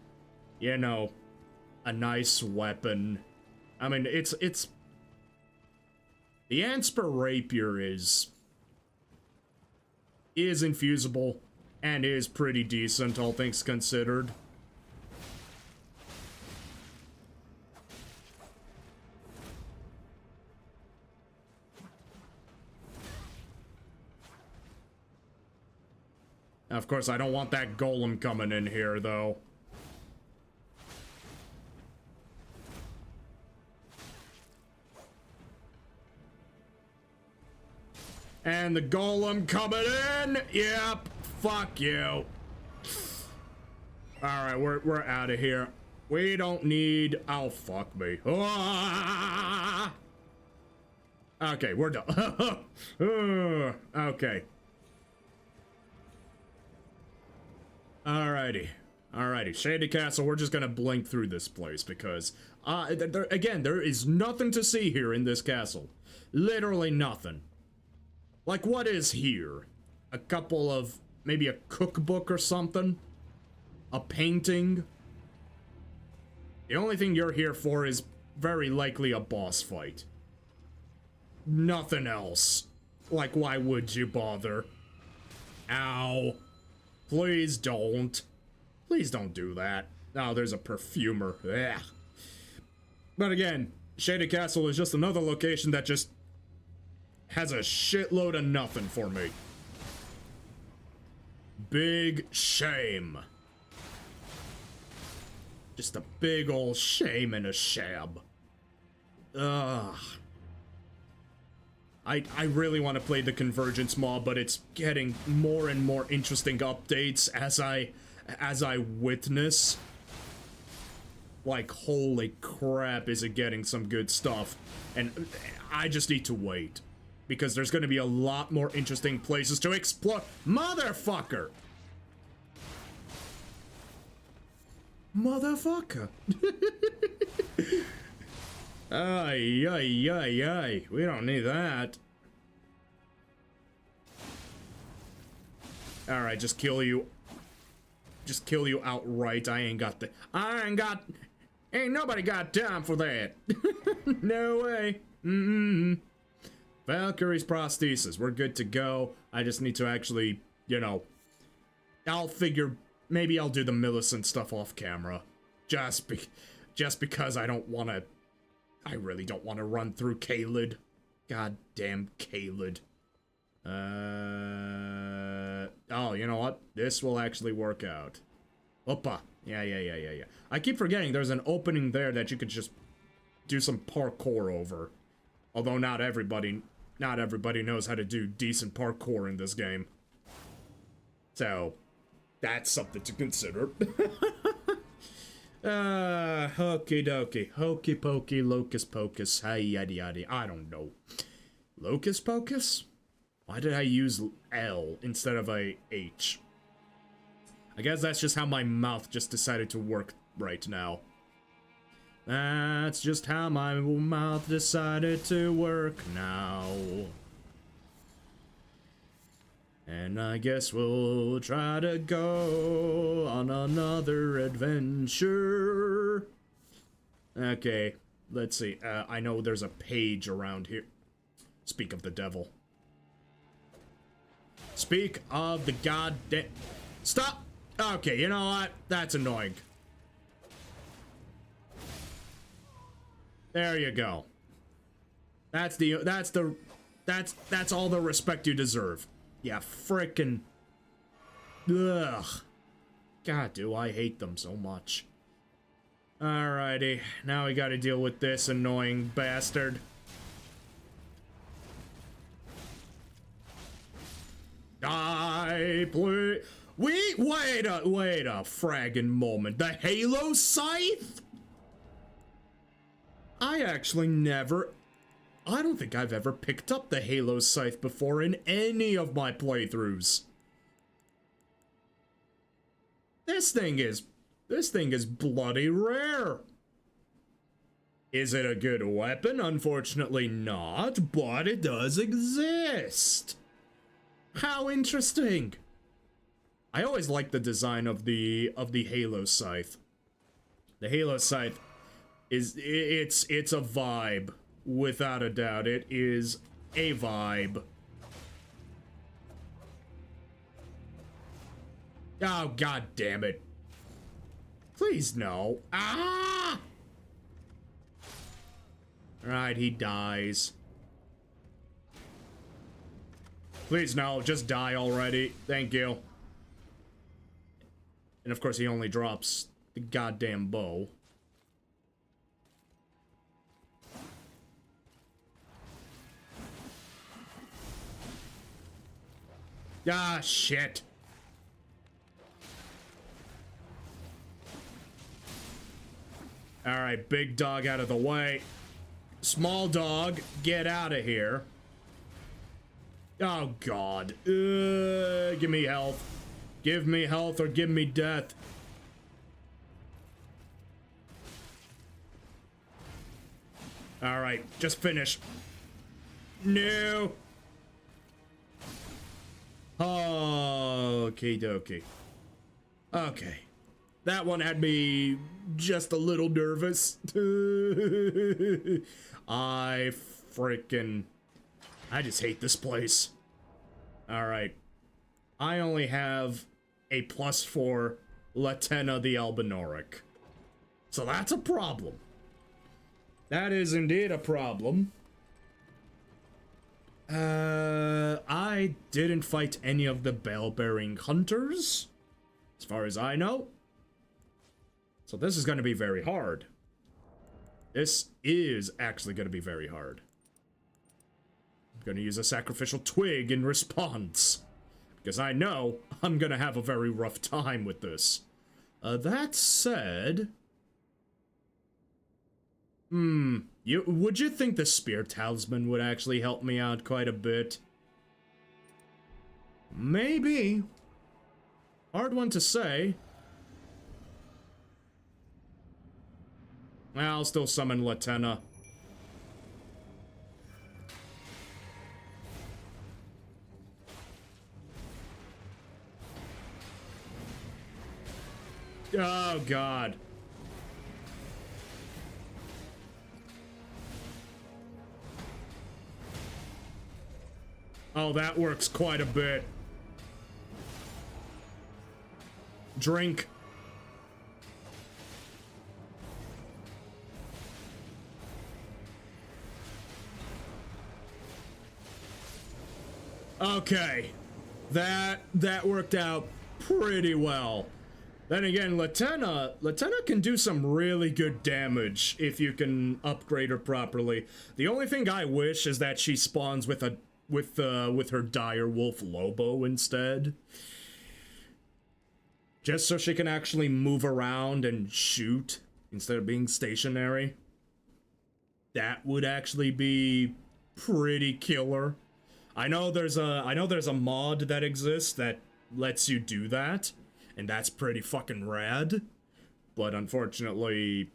you know, a nice weapon. I mean, it's the Ansper Rapier is infusible and is pretty decent, all things considered. Of course, I don't want that golem coming in here, though. And the golem coming in! Yep, fuck you. Alright, we're out of here. We don't need... Oh, fuck me. Ah! Okay, we're done. Okay. Alrighty, Shady Castle, we're just gonna blink through this place because, again, there is nothing to see here in this castle. Literally nothing. Like, what is here? A couple of, maybe a cookbook or something? A painting? The only thing you're here for is very likely a boss fight. Nothing else. Like, why would you bother? Ow. Please don't. Please don't do that. Oh, there's a perfumer. Ugh. But again, Shady Castle is just another location that just has a shitload of nothing for me. Big shame. Just a big old shame and a shab. Ugh. I really want to play the Convergence mod, but it's getting more and more interesting updates as I witness. Like, holy crap, is it getting some good stuff. And I just need to wait. Because there's going to be a lot more interesting places to explore. Motherfucker! Motherfucker! Ay, ay, ay, ay. We don't need that. Alright, just kill you. Just kill you outright. Ain't nobody got time for that. No way. Valkyrie's prosthesis. We're good to go. I just need to actually, you know, maybe I'll do the Millicent stuff off camera. Just because I really don't want to run through Caelid. Goddamn Caelid. Oh, you know what? This will actually work out. Oppa. Yeah. I keep forgetting there's an opening there that you could just do some parkour over. Although not everybody knows how to do decent parkour in this game. So, that's something to consider. Hokey dokey. Hokey pokey, locus pocus, hi yaddy yaddy. I don't know. Locus pocus? Why did I use L instead of a H? I guess that's just how my mouth just decided to work right now. That's just how my mouth decided to work now. And I guess we'll try to go on another adventure. Okay, let's see. I know there's a page around here. Speak of the devil. Speak of the goddamn... Stop! Okay, you know what? That's annoying. There you go. That's all the respect you deserve. Yeah, frickin'... Ugh. God, do I hate them so much. Alrighty, now we gotta deal with this annoying bastard. Die, please. Wait a fraggin' moment. The Halo Scythe? I actually never... I don't think I've ever picked up the Halo Scythe before in any of my playthroughs. This thing is bloody rare. Is it a good weapon? Unfortunately not, but it does exist. How interesting. I always like the design of the Halo Scythe. The Halo Scythe it's a vibe, without a doubt. It is a vibe. Oh, god damn it. Please no. Ah! Alright, he dies. Please no, just die already. Thank you. And of course he only drops the goddamn bow. Ah, shit. Alright, big dog out of the way. Small dog, get out of here. Oh, God. Give me health. Give me health or give me death. Alright, just finish. No. Okie dokie. Okay. That one had me just a little nervous. I just hate this place. Alright. I only have a +4 Latenna the Albinoric. So that's a problem. That is indeed a problem. I didn't fight any of the bell-bearing hunters, as far as I know. So this is going to be very hard. This is actually going to be very hard. I'm going to use a sacrificial twig in response, because I know I'm going to have a very rough time with this. That said... would you think the Spear Talisman would actually help me out quite a bit? Maybe. Hard one to say. I'll still summon Latenna. Oh, God. Oh, that works quite a bit. Drink. Okay. That worked out pretty well. Then again, Latenna can do some really good damage if you can upgrade her properly. The only thing I wish is that she spawns with her dire wolf Lobo instead. Just so she can actually move around and shoot instead of being stationary. That would actually be pretty killer. I know there's a mod that exists that lets you do that, and that's pretty fucking rad. But unfortunately,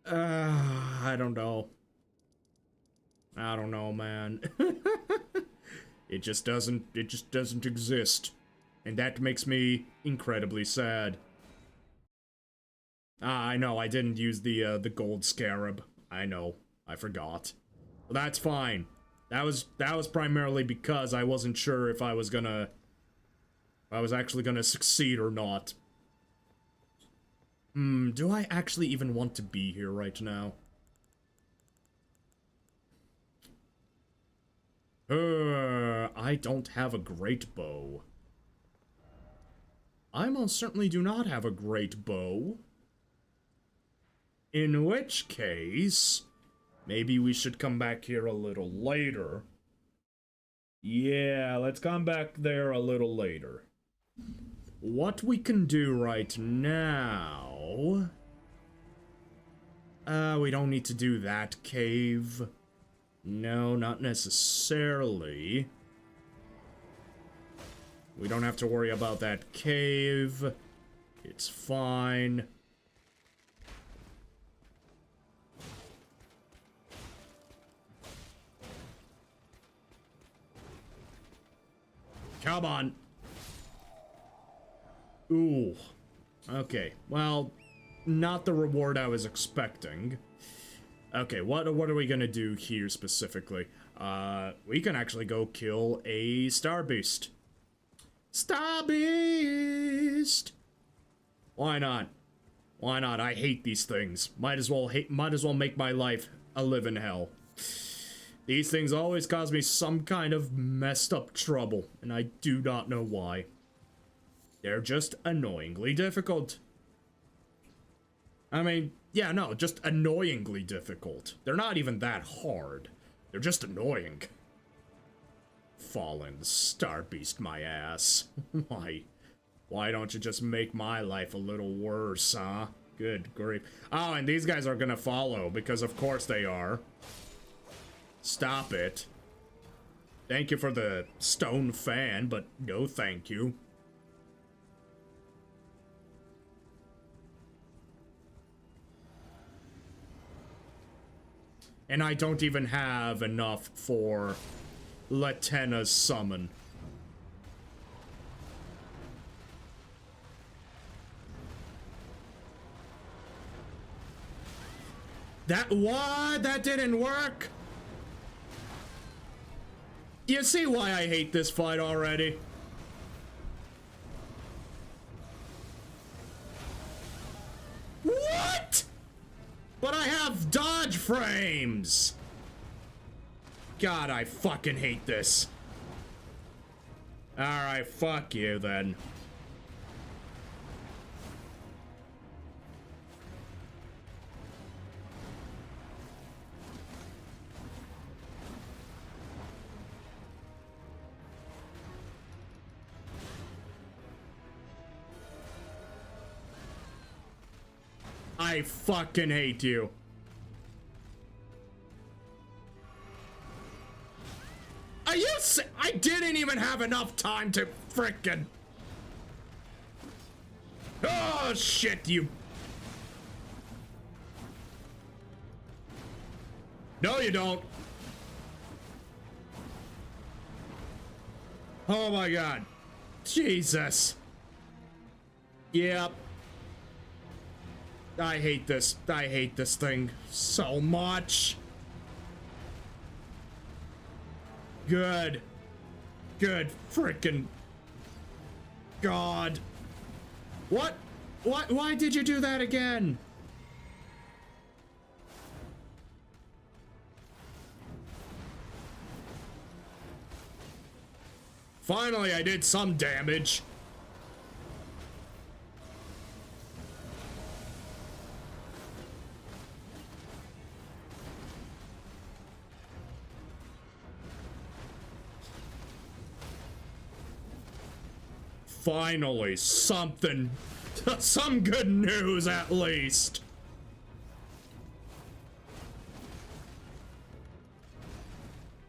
I don't know. I don't know, man. It just doesn't exist. And that makes me incredibly sad. Ah, I know, I didn't use the gold scarab. I know, I forgot. Well, that's fine. That was primarily because I wasn't sure if I was actually gonna succeed or not. Do I actually even want to be here right now? I don't have a great bow. I most certainly do not have a great bow. In which case, maybe we should come back here a little later. Yeah, let's come back there a little later. What we can do right now... we don't need to do that cave. No, not necessarily. We don't have to worry about that cave. It's fine. Come on. Ooh. Okay, well, not the reward I was expecting. Okay, what are we gonna do here specifically? We can actually go kill a Star Beast. Star Beast! Why not? Why not? I hate these things. Might as well make my life a living hell. These things always cause me some kind of messed up trouble, and I do not know why. They're just annoyingly difficult. I mean, yeah, no, just annoyingly difficult. They're not even that hard. They're just annoying. Fallen Star Beast, my ass. Why don't you just make my life a little worse, huh? Good grief. Oh, and these guys are gonna follow, because of course they are. Stop it. Thank you for the stone fan, but no thank you. And I don't even have enough for Latenna's summon. That didn't work? You see why I hate this fight already? What? But I have dodge frames! God, I fucking hate this. Alright, fuck you then. I fucking hate you. Are you I didn't even have enough time to frickin'... Oh, shit, you... No, you don't. Oh my god. Jesus. Yep. I hate this thing so much. Good frickin' God. What? Why did you do that again? Finally, I did some damage. Finally, something. Some good news, at least.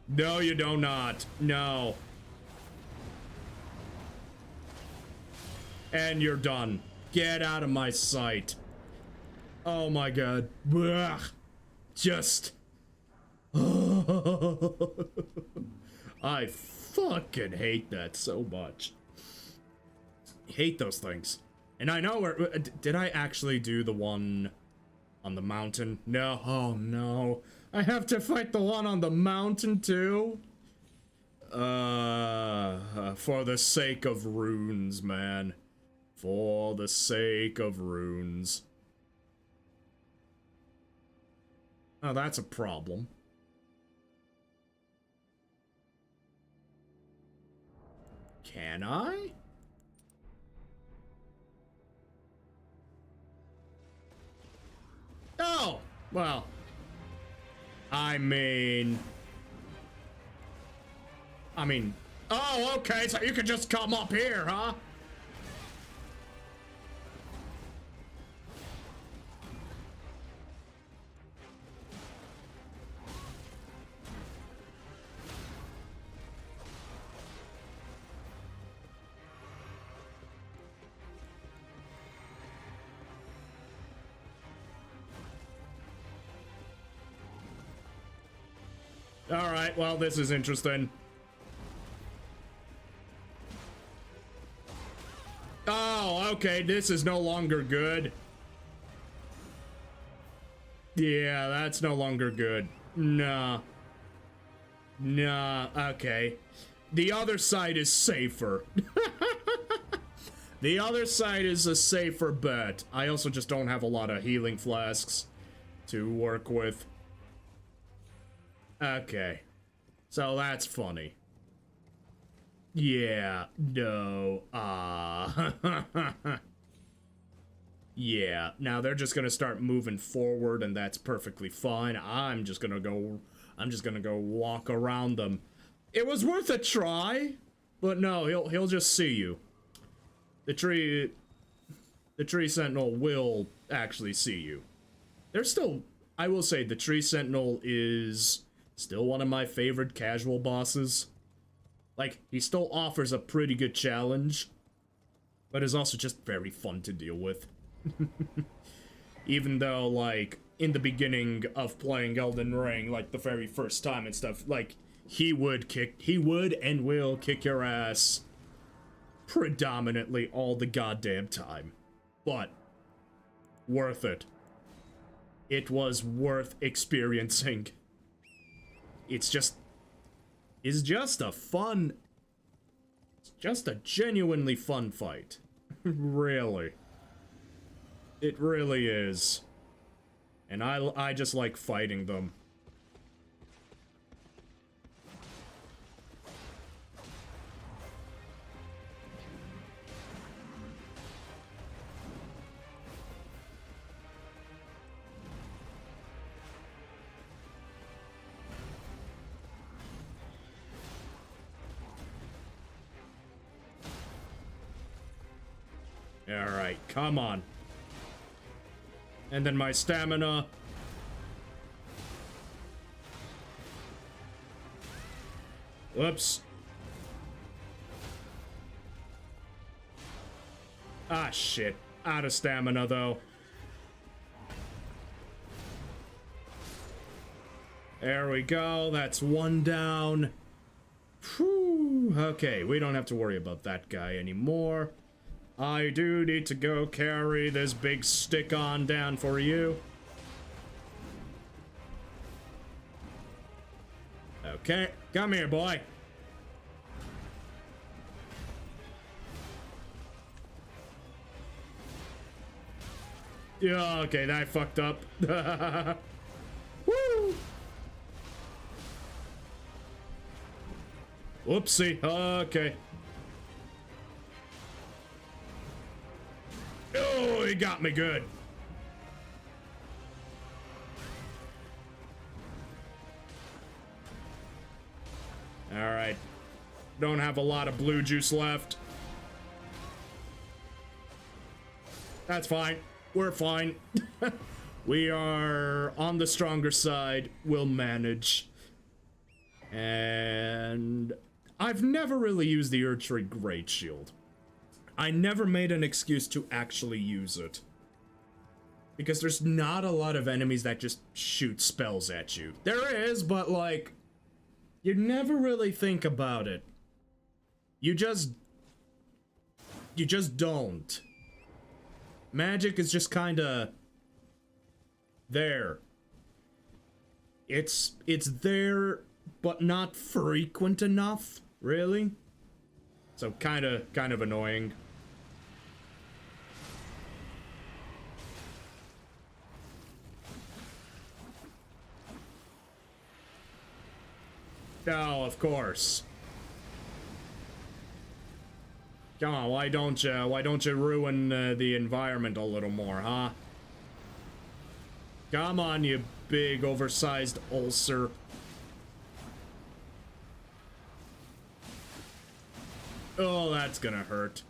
No, you do not. No. And you're done. Get out of my sight. Oh my god. Blah. Just... I fucking hate that so much. Hate those things. And I know where... Did I actually do the one... On the mountain? No, oh no. I have to fight the one on the mountain too? For the sake of runes, man. For the sake of runes. Oh, that's a problem. Can I? Oh, well. I mean, oh, okay, so you can just come up here, huh? Alright, well, this is interesting. Oh, okay, this is no longer good. Yeah, that's no longer good. Nah. Nah, okay. The other side is safer. The other side is a safer bet. I also just don't have a lot of healing flasks to work with. Okay. So that's funny. Yeah, no, yeah, now they're just gonna start moving forward and that's perfectly fine. I'm just gonna go walk around them. It was worth a try, but no, he'll just see you. The tree sentinel will actually see you. There's still, I will say, the tree sentinel is still one of my favorite casual bosses. Like, he still offers a pretty good challenge, but is also just very fun to deal with. Even though, like, in the beginning of playing Elden Ring, like, the very first time and stuff, like, he would and will kick your ass predominantly all the goddamn time. But, worth it. It was worth experiencing. It's just a fun, it's just a genuinely fun fight. Really. It really is. And I just like fighting them. Alright, come on. And then my stamina. Whoops. Ah, shit. Out of stamina, though. There we go. That's one down. Whew. Okay, we don't have to worry about that guy anymore. I do need to go carry this big stick on down for you. Okay, come here, boy. Yeah, okay, that fucked up. Woo! Whoopsie. Okay. Oh, he got me good. All right. Don't have a lot of blue juice left. That's fine. We're fine. We are on the stronger side. We'll manage. And I've never really used the Erdtree Great Shield. I never made an excuse to actually use it. Because there's not a lot of enemies that just shoot spells at you. There is, but like, you never really think about it. You just don't. Magic is just kinda There. It's there, but not frequent enough, really. So kind of annoying. Oh, of course. Come on, why don't you ruin the environment a little more, huh? Come on, you big oversized ulcer. Oh, that's gonna hurt.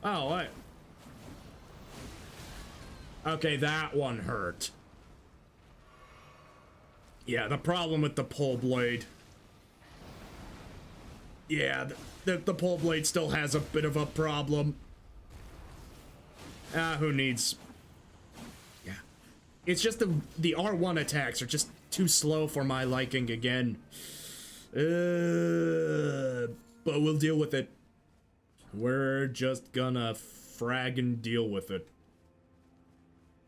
Oh, what? Okay, that one hurt. Yeah, the problem with the pole blade. Yeah, the pole blade still has a bit of a problem. Who needs... Yeah. It's just the R1 attacks are just too slow for my liking again. But we'll deal with it. We're just gonna frag and deal with it.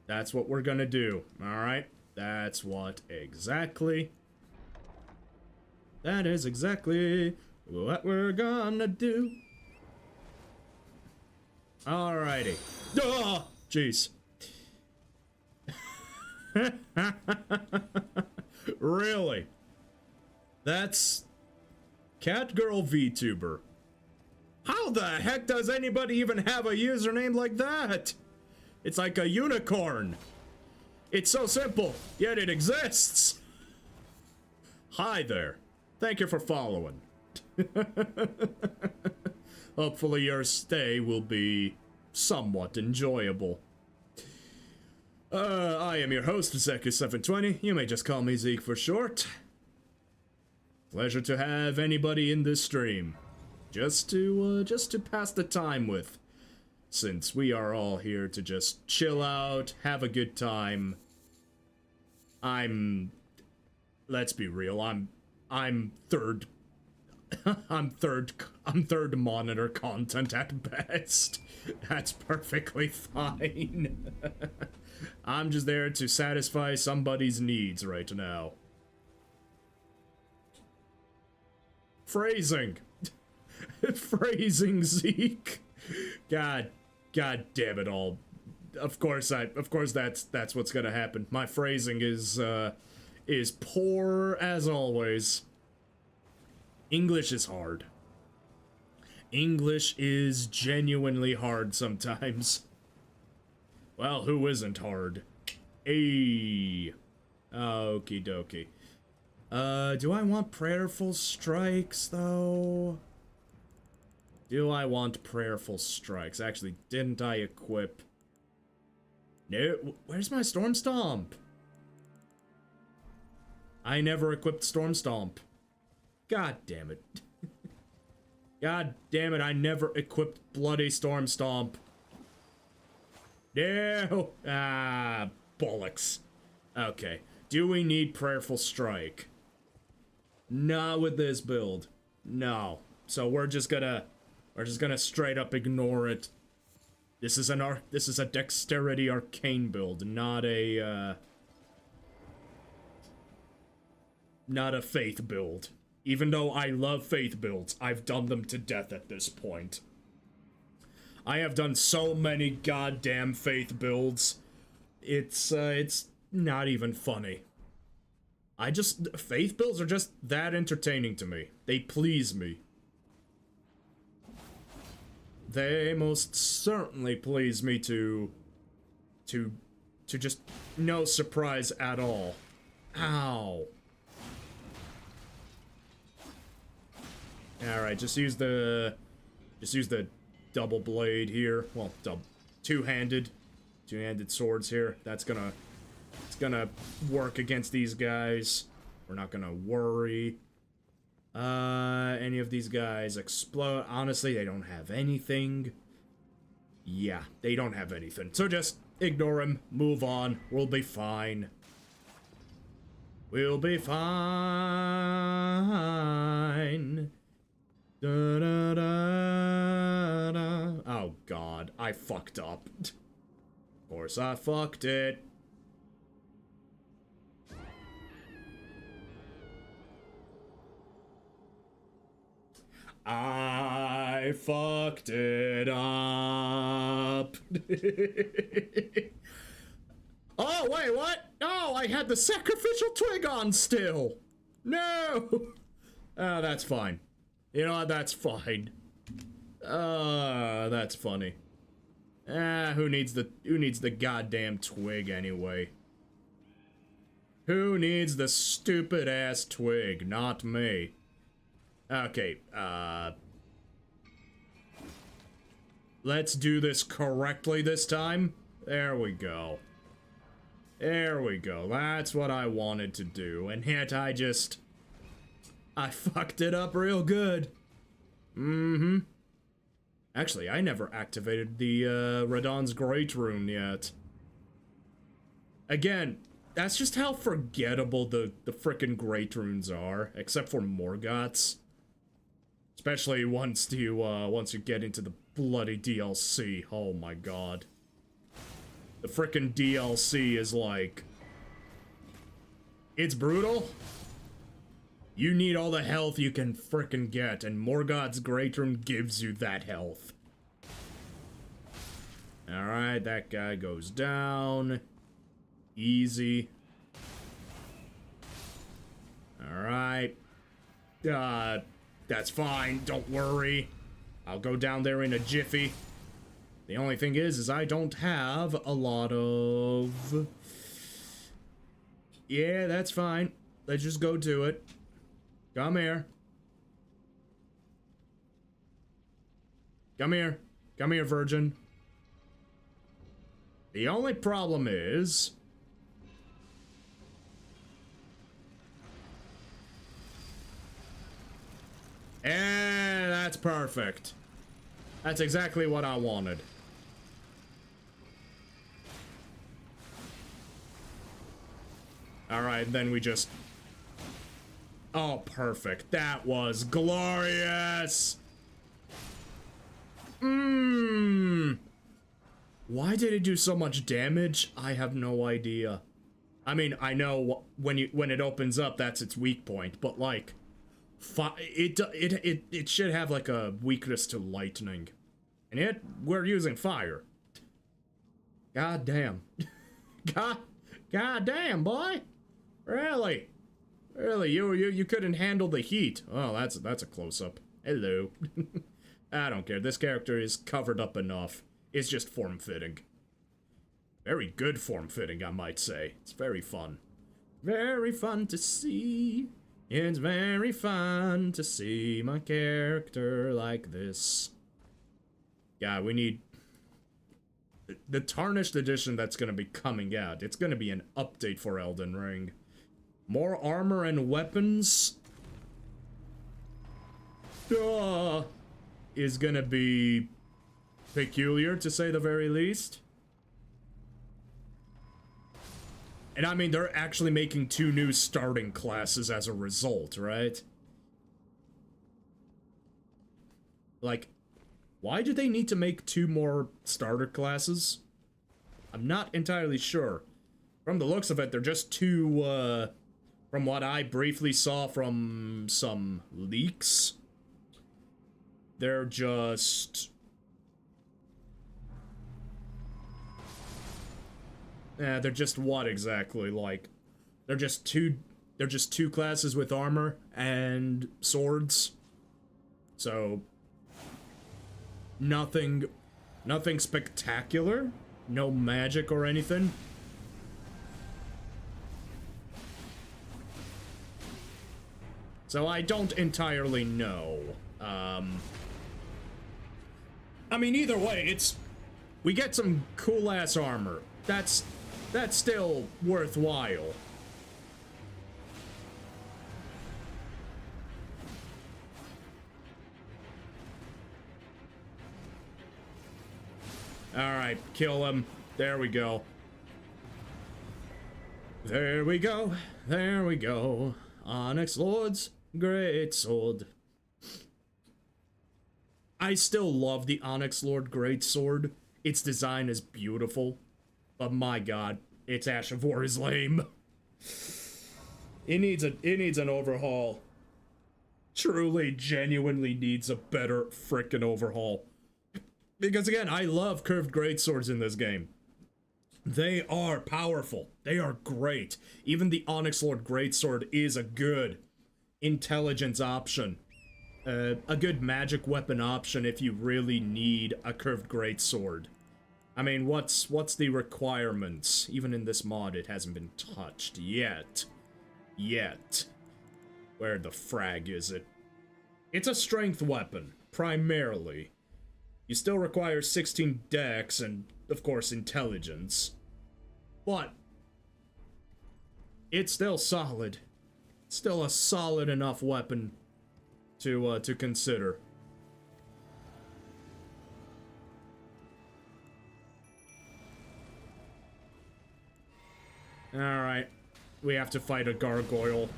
That's what we're gonna do, alright? That's what exactly... That is exactly what we're gonna do. Alrighty. Oh, jeez. Really? That's... Catgirl VTuber. How the heck does anybody even have a username like that? It's like a unicorn. It's so simple, yet it exists. Hi there. Thank you for following. Hopefully your stay will be somewhat enjoyable. I am your host, Zeku720. You may just call me Zeke for short. Pleasure to have anybody in this stream. Just to pass the time with. Since we are all here to just chill out, have a good time. Let's be real, I'm third monitor content at best. That's perfectly fine. I'm just there to satisfy somebody's needs right now. Phrasing. Phrasing, Zeke. God damn it all. Of course that's what's gonna happen. My phrasing is poor as always. English is hard. English is genuinely hard sometimes. Well, who isn't hard? Ayy. Okie dokie. Do I want prayerful strikes, though? Do I want prayerful strikes? Actually, didn't I equip... No, where's my Storm Stomp? I never equipped Storm Stomp. God damn it. God damn it, I never equipped Bloody Storm Stomp. No! Ah, bollocks. Okay. Do we need Prayerful Strike? Not with this build. No. So we're just gonna straight up ignore it. This is a Dexterity Arcane build, not a Faith build. Even though I love Faith builds, I've done them to death at this point. I have done so many goddamn Faith builds. It's not even funny. Faith builds are just that entertaining to me. They please me. They most certainly please me to just no surprise at all. Ow. Alright, just use the double blade here. Well, two-handed swords here. It's gonna work against these guys. We're not gonna worry. Any of these guys explode. Honestly, they don't have anything. Yeah, they don't have anything. So just ignore him, move on, we'll be fine. We'll be fine. Da, da, da, da. Oh god, I fucked up. Of course I fucked it. I fucked it up. Oh, wait, what? Oh, I had the sacrificial twig on still. No. Oh, that's fine. You know what? That's fine. That's funny. Who needs the goddamn twig anyway? Who needs the stupid ass twig? Not me. Okay, let's do this correctly this time. There we go. There we go. That's what I wanted to do. And yet I fucked it up real good. Mm-hmm. Actually, I never activated the, Radon's Great Rune yet. Again, that's just how forgettable the frickin' Great Runes are. Except for Morgoth's. Especially once you get into the bloody DLC. Oh my god. The frickin' DLC is like... It's brutal. You need all the health you can frickin' get, and Morgoth's Great Rune gives you that health. Alright, that guy goes down. Easy. Alright. That's fine, don't worry. I'll go down there in a jiffy. The only thing is I don't have a lot of... Yeah, that's fine. Let's just go do it. Come here. Come here. Come here, virgin. The only problem is... And that's perfect. That's exactly what I wanted. Alright, then we just... Oh, perfect. That was glorious! Why did it do so much damage? I have no idea. I mean, I know when it opens up, that's its weak point, but like... It should have like a weakness to lightning. And yet, we're using fire. God damn. God damn, boy. Really? Really, you couldn't handle the heat. Oh, that's a close-up. Hello. I don't care. This character is covered up enough. It's just form-fitting. Very good form-fitting, I might say. It's very fun. Very fun to see. It's very fun to see my character like this. Yeah, we need... The Tarnished Edition that's gonna be coming out. It's gonna be an update for Elden Ring. More armor and weapons... is gonna be... peculiar, to say the very least. And I mean, they're actually making 2 new starting classes as a result, right? Like, why do they need to make 2 more starter classes? I'm not entirely sure. From the looks of it, they're just 2, from what I briefly saw from some leaks, they're just... they're just what exactly? Like, they're just two classes with armor and swords. So nothing spectacular, no magic or anything. So I don't entirely know. I mean, either way, we get some cool ass armor. That's still worthwhile. Alright, kill him. There we go. There we go. There we go. Onyx Lord's great sword. I still love the Onyx Lord Greatsword. Its design is beautiful. But my god, its Ash of War is lame. It needs an overhaul. truly, genuinely needs a better frickin' overhaul. Because again, I love curved greatswords in this game. They are powerful. They are great. Even the Onyx Lord Greatsword is a good intelligence option. A good magic weapon option if you really need a curved greatsword. I mean, what's the requirements? Even in this mod, it hasn't been touched yet. Where the frag is it? It's a strength weapon, primarily. You still require 16 dex and, of course, intelligence. But it's still solid. Still a solid enough weapon to consider. Alright. We have to fight a gargoyle.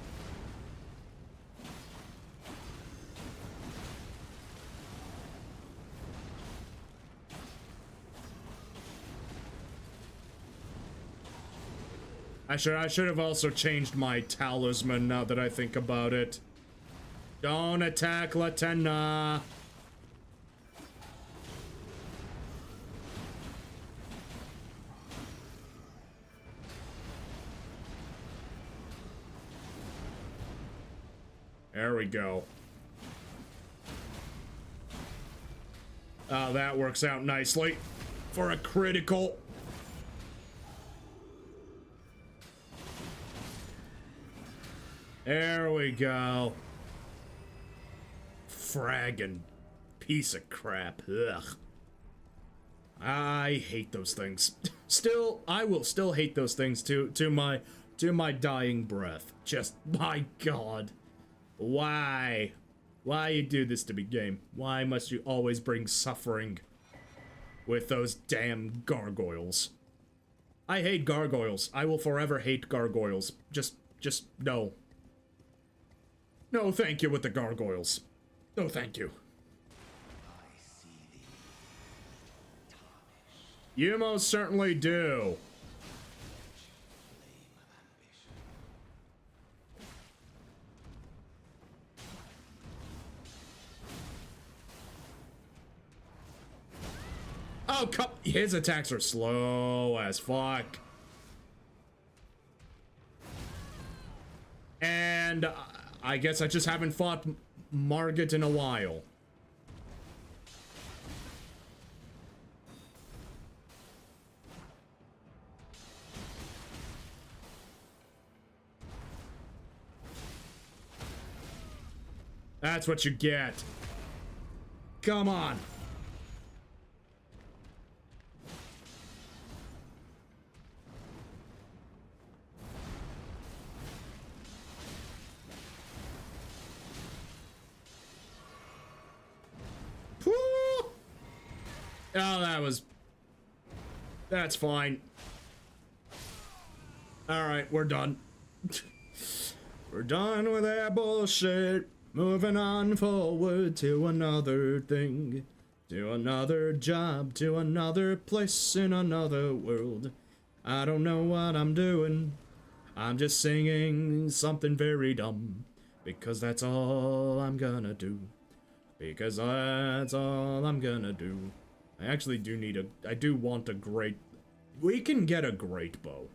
I should have also changed my talisman now that I think about it. Don't attack Latenna. There we go. Oh, that works out nicely for a critical. There we go. Fraggin' piece of crap. Ugh. I hate those things. Still, I will still hate those things to my dying breath. Just, my God. Why? Why you do this to me, game? Why must you always bring suffering with those damn gargoyles? I hate gargoyles. I will forever hate gargoyles. Just no. No, thank you with the gargoyles. No, thank you. You most certainly do. Oh, his attacks are slow as fuck. And I guess I just haven't fought Margit in a while. That's what you get. Come on. Oh, that's fine. Alright, we're done. We're done with that bullshit. Moving on forward to another thing. To another job, to another place in another world. I don't know what I'm doing. I'm just singing something very dumb. Because that's all I'm gonna do. Because that's all I'm gonna do. I actually do need I do want a great... We can get a great bow.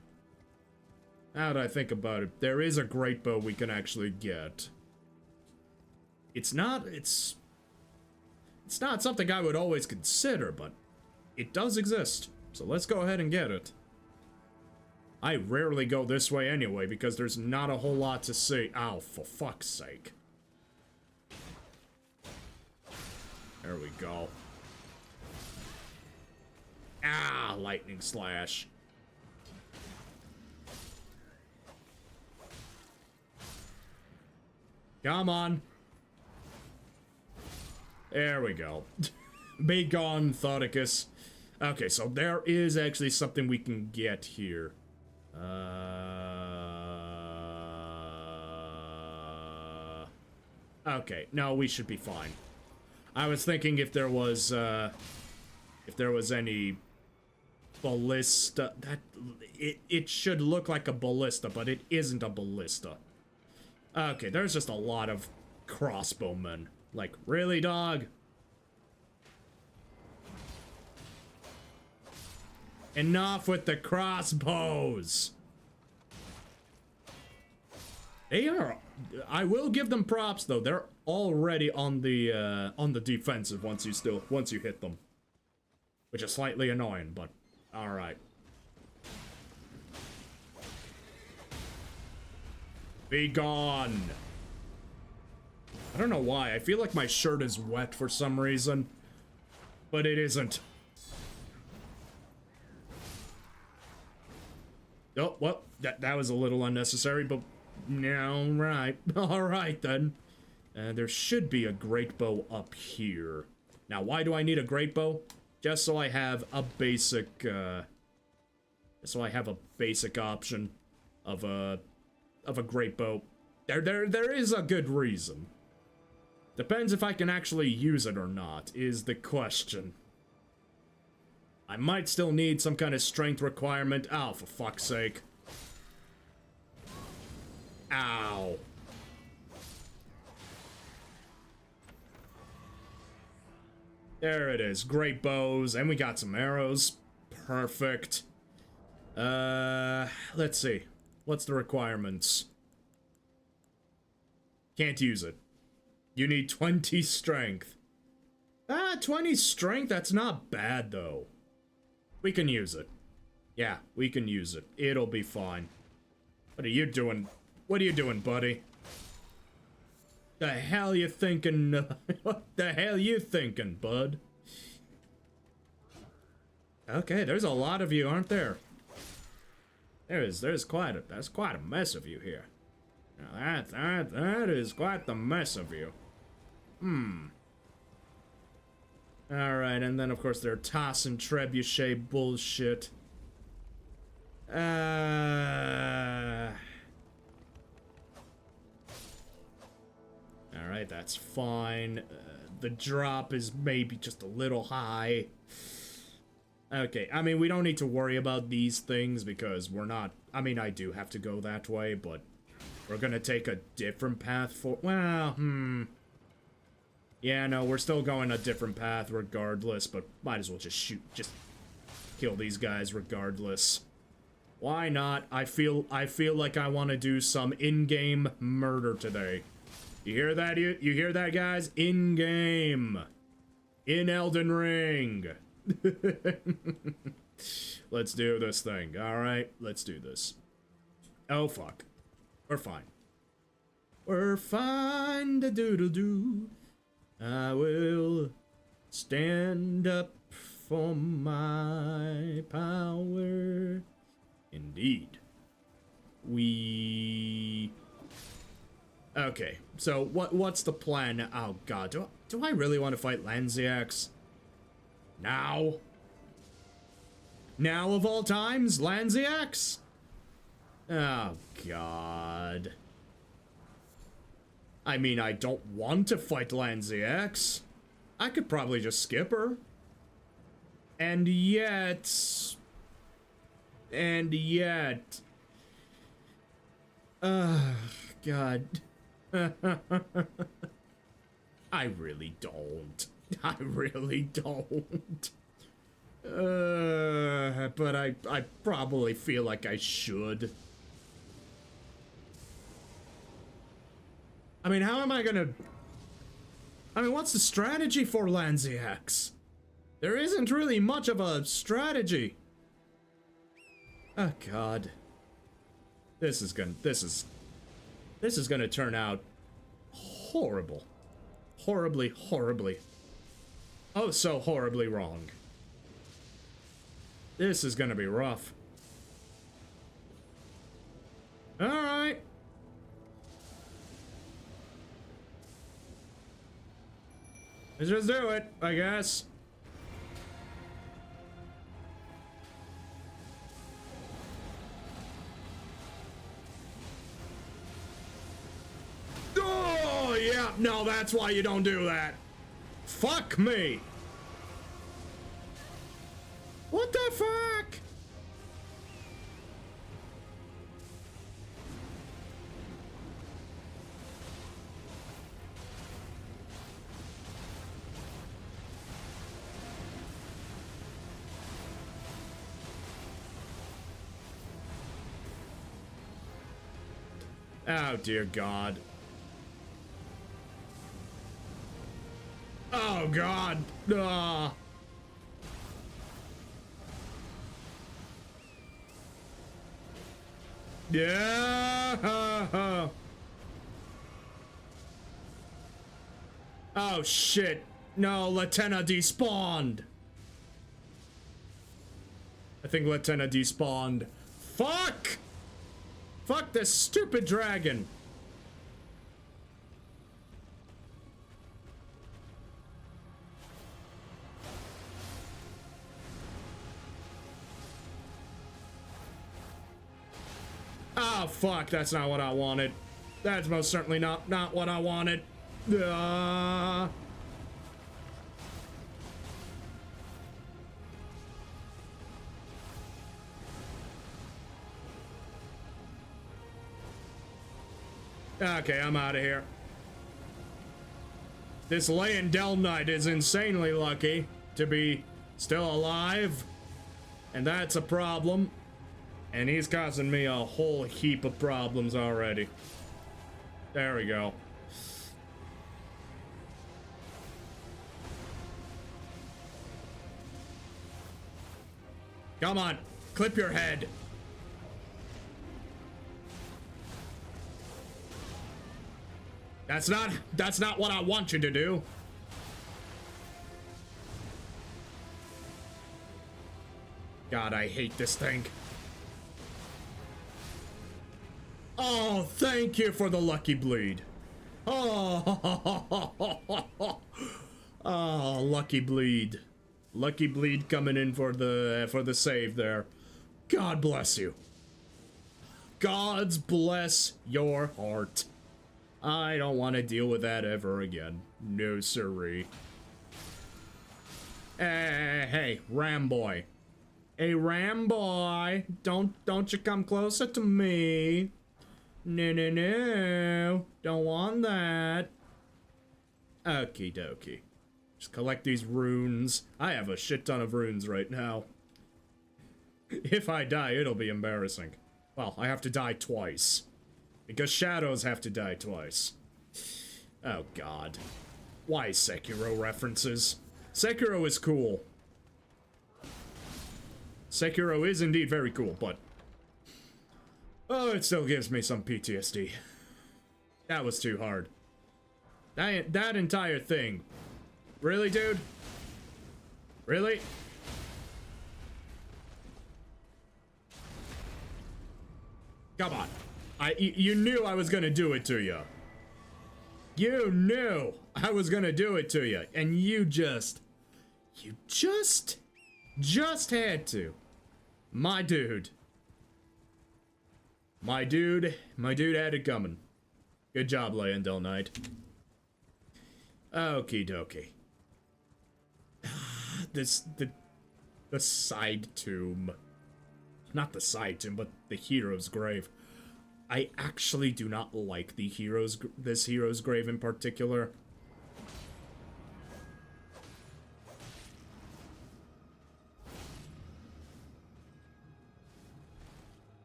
Now that I think about it, there is a great bow we can actually get. It's not something I would always consider, but it does exist. So let's go ahead and get it. I rarely go this way anyway, because there's not a whole lot to see. Ow, for fuck's sake. There we go. Ah, lightning slash. Come on. There we go. Be gone, Thoticus. Okay, so there is actually something we can get here. Okay, no, we should be fine. I was thinking if there was any ballista, that it should look like a ballista, but it isn't a ballista. Okay, there's just a lot of crossbowmen. Like, really, dog? Enough with the crossbows. They are, I will give them props though. They're already on the defensive once you hit them. Which is slightly annoying, but all right. Be gone. I don't know why. I feel like my shirt is wet for some reason, but it isn't. Oh, well, that was a little unnecessary, but all right. All right, then. There should be a great bow up here. Now, why do I need a great bow? Just so I have a basic, option of a great bow. There is a good reason. Depends if I can actually use it or not, is the question. I might still need some kind of strength requirement. Oh, for fuck's sake. Ow. There it is. Great bows, and we got some arrows. Perfect. Let's see. What's the requirements? Can't use it. You need 20 strength. 20 strength? That's not bad, though. We can use it. Yeah, we can use it. It'll be fine. What are you doing? What are you doing, buddy? The hell you thinking? What the hell you thinking, bud? Okay, there's a lot of you, aren't there? There's quite a mess of you here. Now that is quite the mess of you. Alright, and then of course they're tossing trebuchet bullshit. Alright, that's fine. The drop is maybe just a little high. Okay, I mean, we don't need to worry about these things because we're not... I mean, I do have to go that way, but we're gonna take a different path for... Well, yeah, no, we're still going a different path regardless, but might as well just kill these guys regardless. Why not? I feel like I want to do some in-game murder today. You hear that? You hear that, guys? In-game. In Elden Ring. Let's do this thing. Alright, let's do this. Oh, fuck. We're fine. We're fine. Da-doo-doo-doo. I will stand up for my power. Indeed. Okay, so what's the plan? Oh god, do I really want to fight Lanziax? Now? Now of all times, Lanziax? Oh god. I mean, I don't want to fight Lanziax. I could probably just skip her. And yet... God. I really don't. I really don't. But I probably feel like I should. I mean, how am I gonna... I mean, what's the strategy for Lanziax? There isn't really much of a strategy. Oh, God. This is gonna turn out horrible. Horribly, horribly. Oh, so horribly wrong. This is gonna be rough. Alright. Let's just do it, I guess. Oh, yeah, no, that's why you don't do that. Fuck me. What the fuck? Oh, dear God. Oh, God. Ah. Yeah. Oh, shit. No, Lieutenant despawned. I think Lieutenant despawned. Fuck! Fuck this stupid dragon. Oh, fuck, that's not what I wanted. That's most certainly not what I wanted. Okay, I'm out of here. This Leyndell Knight is insanely lucky to be still alive, and that's a problem. And he's causing me a whole heap of problems already. There we go. Come on, clip your head. That's not what I want you to do. God, I hate this thing. Oh, thank you for the lucky bleed. Oh, oh, lucky bleed. Lucky bleed coming in for the save there. God bless you. God's bless your heart. I don't want to deal with that ever again. No siree. Hey, Ramboy. Hey, Ramboy. Don't you come closer to me. No. Don't want that. Okie dokie. Just collect these runes. I have a shit ton of runes right now. If I die, it'll be embarrassing. Well, I have to die twice. Because shadows have to die twice. Oh, God. Why Sekiro references? Sekiro is cool. Sekiro is indeed very cool, but... oh, it still gives me some PTSD. That was too hard. That entire thing. Really, dude? Really? Come on. You knew I was gonna do it to you. You knew I was gonna do it to you, and you just had to. My dude. My dude had it coming. Good job, Leyndell Knight. Okie dokie. The side tomb. Not the side tomb, but the hero's grave. I actually do not like this hero's grave in particular.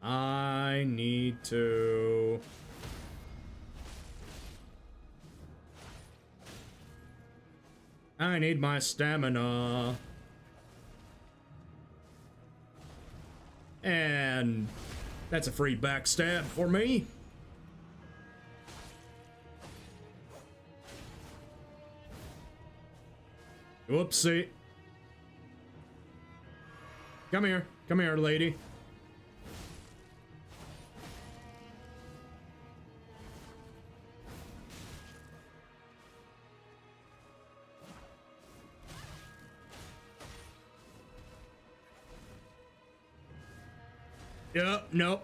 I need to... I need my stamina. And that's a free backstab for me. Whoopsie. Come here, lady. Yep, nope.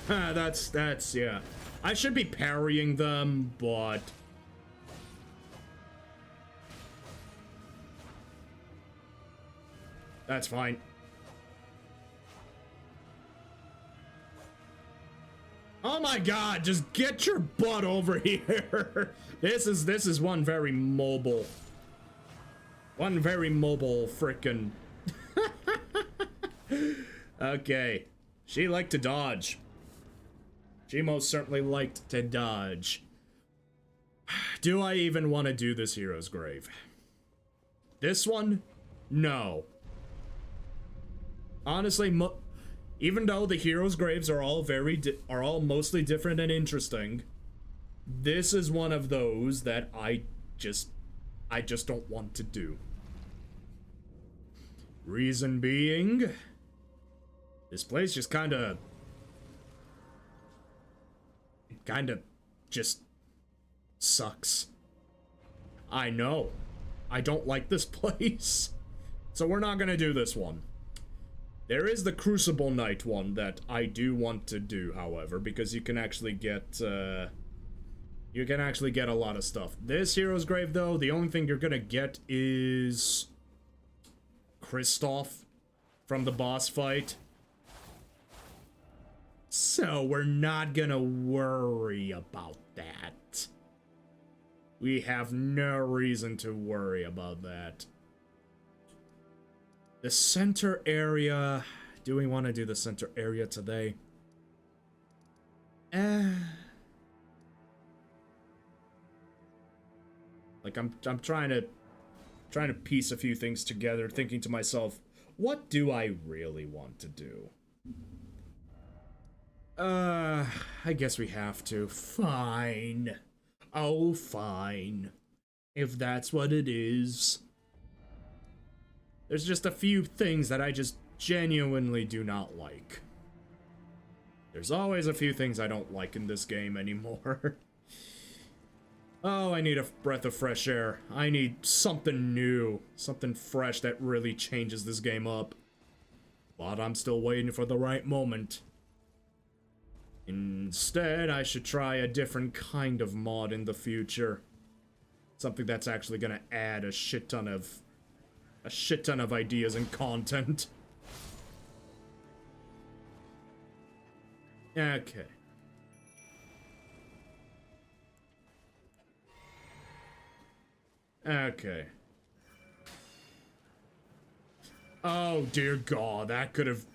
that's, yeah. I should be parrying them, but... that's fine. Oh my god, just get your butt over here. This is one very mobile frickin' okay. She liked to dodge. She most certainly liked to dodge. Do I even want to do this hero's grave? This one? No. Honestly, even though the heroes' graves are all mostly different and interesting, this is one of those that I just don't want to do. Reason being, this place just kind of just sucks. I know. I don't like this place. So we're not gonna do this one. There is the Crucible Knight one that I do want to do, however, because you can actually get, a lot of stuff. This hero's grave, though, the only thing you're gonna get is Kristoff from the boss fight. So we're not gonna worry about that. We have no reason to worry about that. The center area. Do we want to do the center area today? Like I'm trying to piece a few things together, thinking to myself, what do I really want to do? I guess we have to. Fine. Oh, fine. If that's what it is. There's just a few things that I just genuinely do not like. There's always a few things I don't like in this game anymore. Oh, I need a breath of fresh air. I need something new. Something fresh that really changes this game up. But I'm still waiting for the right moment. Instead, I should try a different kind of mod in the future. Something that's actually gonna add a shit ton of ideas and content. Okay. Okay. Oh dear God, that could have...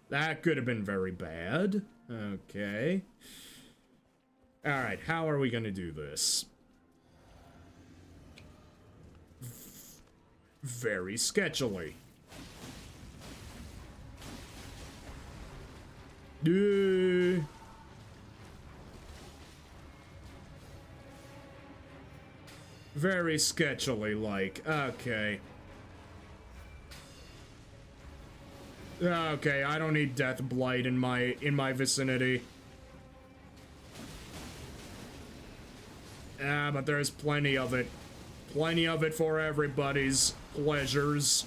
that could have been very bad. Okay. Alright, how are we gonna do this? Very sketchily. Very sketchily, like, okay. Okay, I don't need Death Blight in my vicinity. But there's plenty of it. Plenty of it for everybody's pleasures.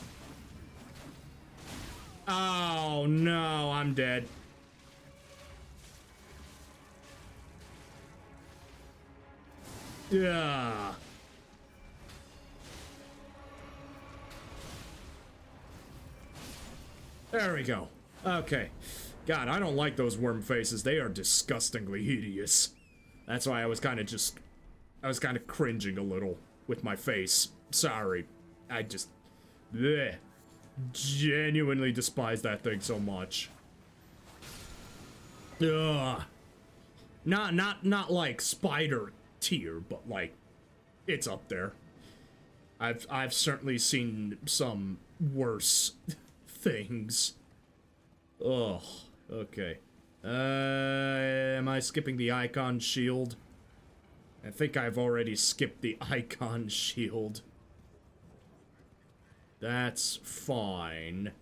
Oh no, I'm dead. Yeah. There we go. Okay. God, I don't like those worm faces. They are disgustingly hideous. That's why I was kind of cringing a little with my face. Sorry. I just... bleh. Genuinely despise that thing so much. Ugh. Not like spider tier, but like, it's up there. I've certainly seen some worse things. Ugh. Okay. Am I skipping the icon shield? I think I've already skipped the icon shield. That's fine.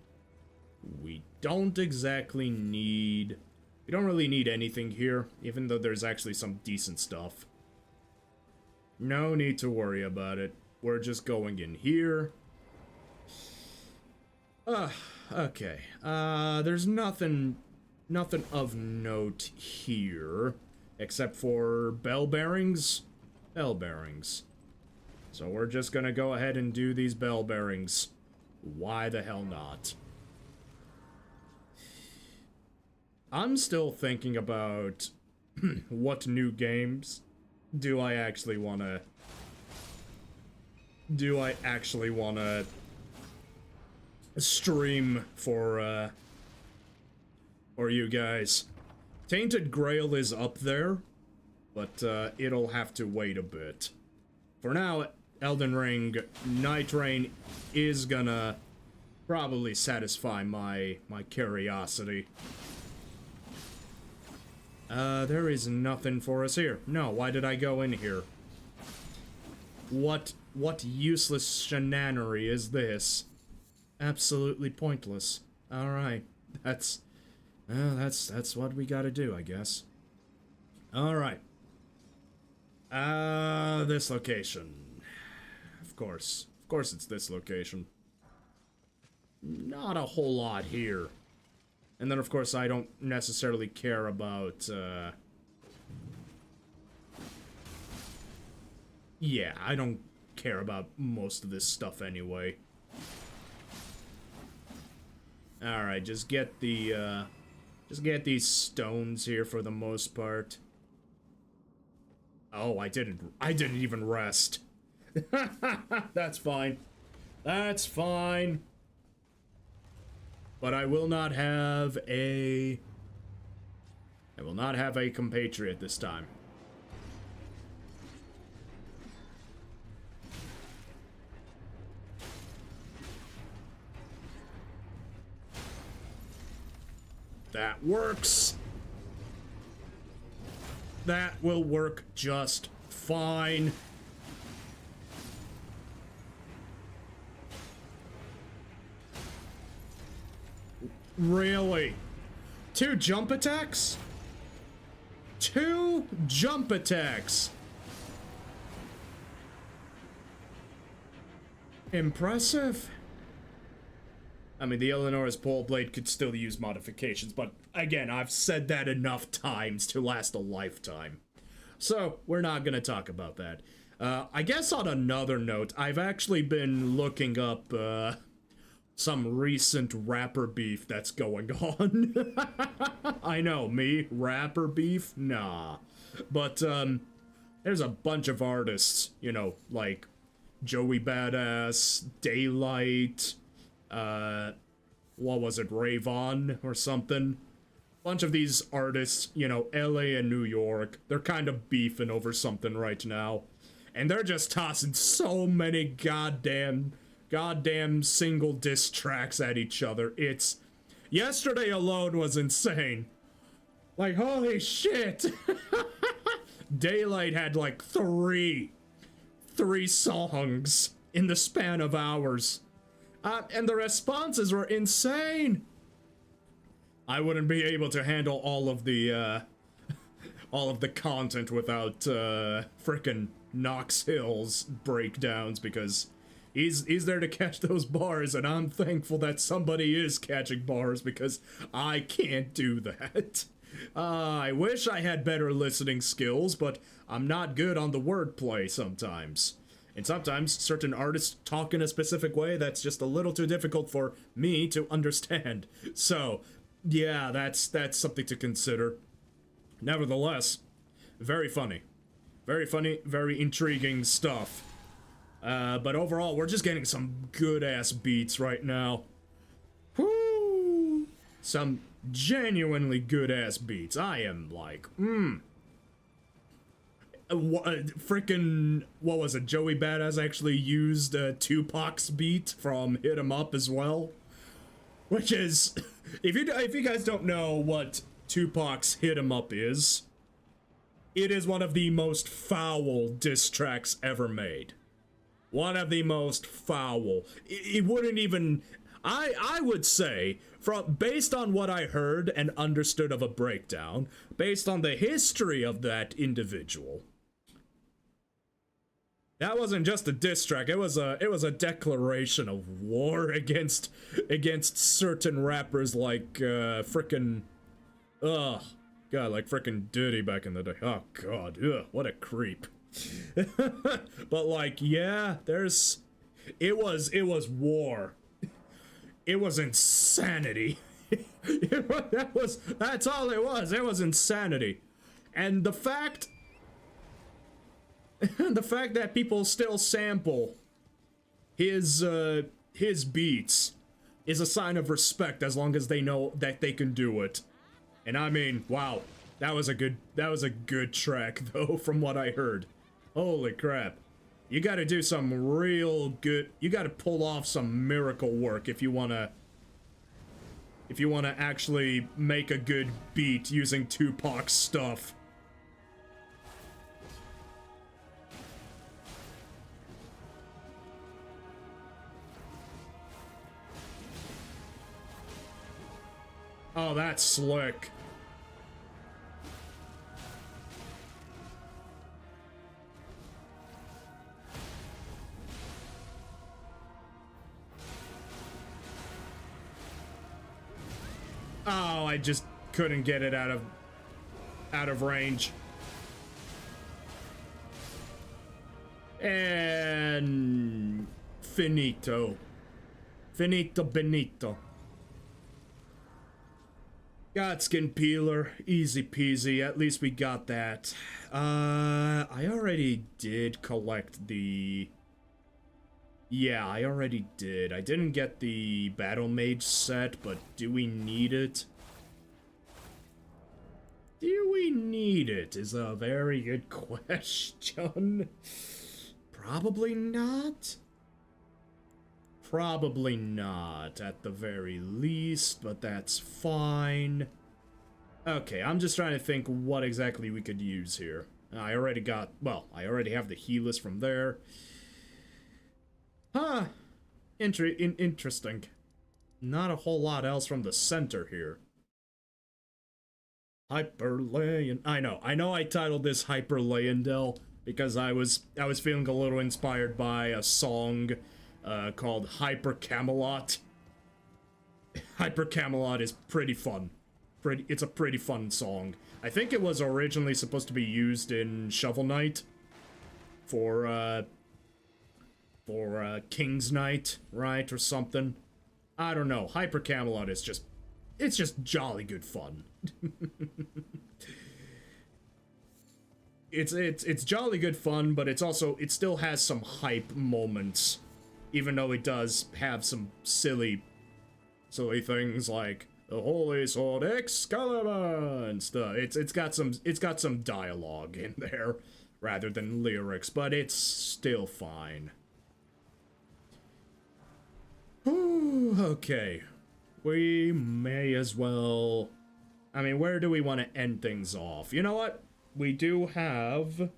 We don't exactly need... we don't really need anything here, even though there's actually some decent stuff. No need to worry about it. We're just going in here. Okay. There's nothing of note here, except for bell bearings. Bell bearings. So we're just gonna go ahead and do these bell bearings. Why the hell not? I'm still thinking about what new games do I actually wanna stream for or you guys. Tainted Grail is up there, but it'll have to wait a bit. For now, Elden Ring Night Rain is gonna probably satisfy my curiosity. There is nothing for us here. No, why did I go in here? What useless shenanery is this? Absolutely pointless. Alright, that's what we gotta do, I guess. Alright. This location. Of course it's this location. Not a whole lot here. And then, of course, I don't necessarily care about, yeah, I don't care about most of this stuff anyway. Alright, just get these stones here for the most part. Oh, I didn't even rest. That's fine. That's fine. But I will not have a compatriot this time. That works. That will work just fine. Really? 2 jump attacks? 2 jump attacks! Impressive. I mean, the Eleanor's pole blade could still use modifications, but again, I've said that enough times to last a lifetime. So, we're not gonna talk about that. I guess on another note, I've actually been looking up, some recent rapper beef that's going on. I know, me, rapper beef? Nah. But, there's a bunch of artists, you know, like Joey Badass, Daylight, what was it, Rayvon or something? Bunch of these artists, you know, LA and New York, they're kind of beefing over something right now. And they're just tossing so many goddamn single diss tracks at each other. It's... Yesterday alone was insane. Like, holy shit! Daylight had like three songs in the span of hours. And the responses were insane! I wouldn't be able to handle all of the content without, frickin' Knox Hill's breakdowns, because he's there to catch those bars, and I'm thankful that somebody is catching bars, because I can't do that. I wish I had better listening skills, but I'm not good on the wordplay sometimes. And sometimes certain artists talk in a specific way that's just a little too difficult for me to understand. So, yeah, that's something to consider. Nevertheless, very funny. Very funny, very intriguing stuff. But overall, we're just getting some good-ass beats right now. Whoo! Some genuinely good-ass beats. I am like, frickin', what was it, Joey Badass actually used Tupac's beat from Hit 'Em Up as well. Which is, if you guys don't know what Tupac's Hit 'Em Up is, it is one of the most foul diss tracks ever made. One of the most foul. It wouldn't even... I would say, based on what I heard and understood of a breakdown, based on the history of that individual, that wasn't just a diss track. It was a declaration of war against certain rappers like frickin', God, like frickin' Diddy back in the day. Oh God, what a creep. But like, yeah, it was war. It was insanity. That's all it was. It was insanity. And the fact that people still sample his beats is a sign of respect, as long as they know that they can do it. And I mean, wow, that was a good track though, from what I heard. Holy crap. You gotta do some real good, you gotta pull off some miracle work if you wanna actually make a good beat using Tupac's stuff. Oh, that's slick. Oh, I just couldn't get it out of range. And finito. Finito Benito. Got skin peeler, easy peasy, at least we got that. I already did collect the... Yeah, I already did. I didn't get the Battle Mage set, but do we need it? Do we need it is a very good question. Probably not. Probably not, at the very least, but that's fine. Okay, I'm just trying to think what exactly we could use here. I already got, well, I already have the healers from there. Huh. Interesting. Not a whole lot else from the center here. I know I titled this Hyper Leyndell because I was feeling a little inspired by a song called Hyper Camelot. Hyper Camelot is pretty fun. It's a pretty fun song. I think it was originally supposed to be used in Shovel Knight for King's Knight, right, or something. I don't know. Hyper Camelot is just, it's just jolly good fun. It's jolly good fun, but it's also, it still has some hype moments, even though it does have some silly things like the Holy Sword Excalibur and stuff. It's got some dialogue in there rather than lyrics, but it's still fine. Ooh, okay. We may as well... I mean, where do we want to end things off? You know what? We do have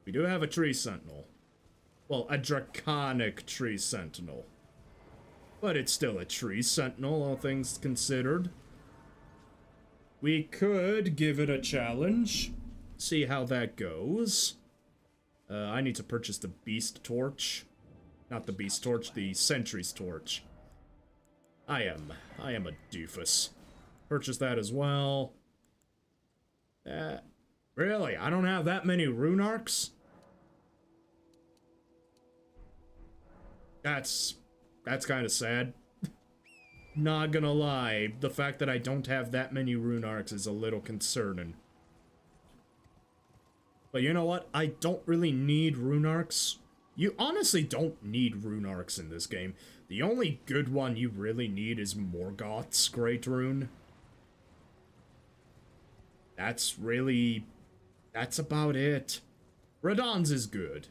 a tree sentinel. Well, a draconic tree sentinel. But it's still a tree sentinel, all things considered. We could give it a challenge. See how that goes. I need to purchase the beast torch. Not the beast torch, the sentry's torch. I am a doofus. Purchase that as well. Really? I don't have that many rune arcs? That's kind of sad. Not gonna lie, the fact that I don't have that many rune arcs is a little concerning. But you know what? I don't really need rune arcs. You honestly don't need rune arcs in this game. The only good one you really need is Morgoth's Great Rune. That's about it. Radahn's is good.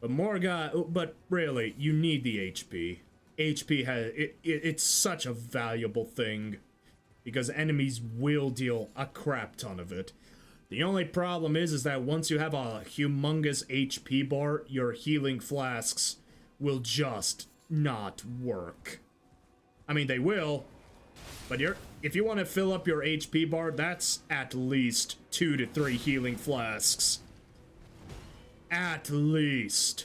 But Morgoth, but really, you need the HP. HP it's such a valuable thing. Because enemies will deal a crap ton of it. The only problem is that once you have a humongous HP bar, your healing flasks will just not work. I mean, they will, but if you want to fill up your HP bar, that's at least 2 to 3 healing flasks. At least.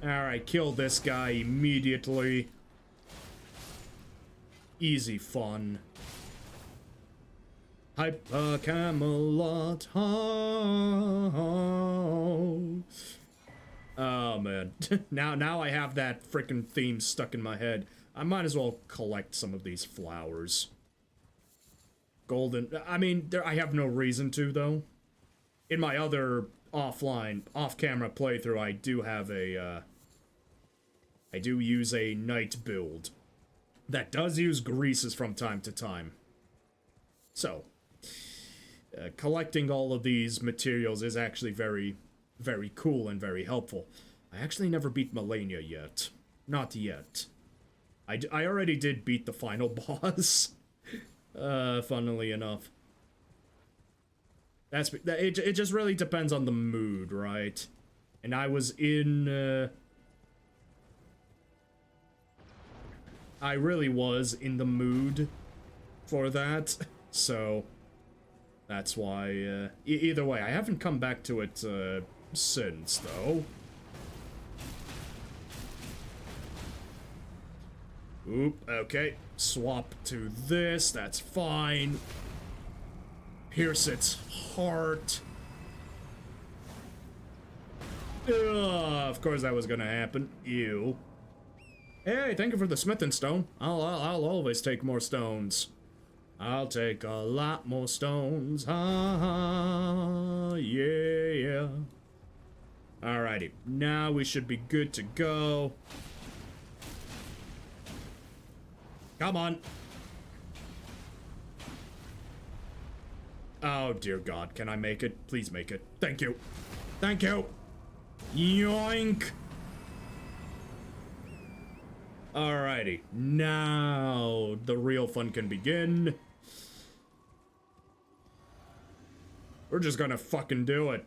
Alright, kill this guy immediately. Easy fun. Hyper Camelot. Oh man. now I have that frickin' theme stuck in my head. I might as well collect some of these flowers. Golden. I mean, I have no reason to, though. in my other offline, off-camera playthrough, I do have a, I do use a knight build that does use greases from time to time. So, collecting all of these materials is actually very, very cool and very helpful. I actually never beat Melania yet. Not yet. I already did beat the final boss. Funnily enough. It just really depends on the mood, right? And I was in, I really was in the mood for that, so that's why, either way, I haven't come back to it, since, though. Oop, okay. Swap to this, that's fine. Pierce its heart. Ugh, of course that was gonna happen. Ew. Hey, thank you for the smithing stone. I'll always take more stones. I'll take a lot more stones. Ah, yeah. Alrighty, now we should be good to go. Come on. Oh, dear God. Can I make it? Please make it. Thank you. Thank you. Yoink. Alrighty. Now the real fun can begin. We're just gonna fucking do it.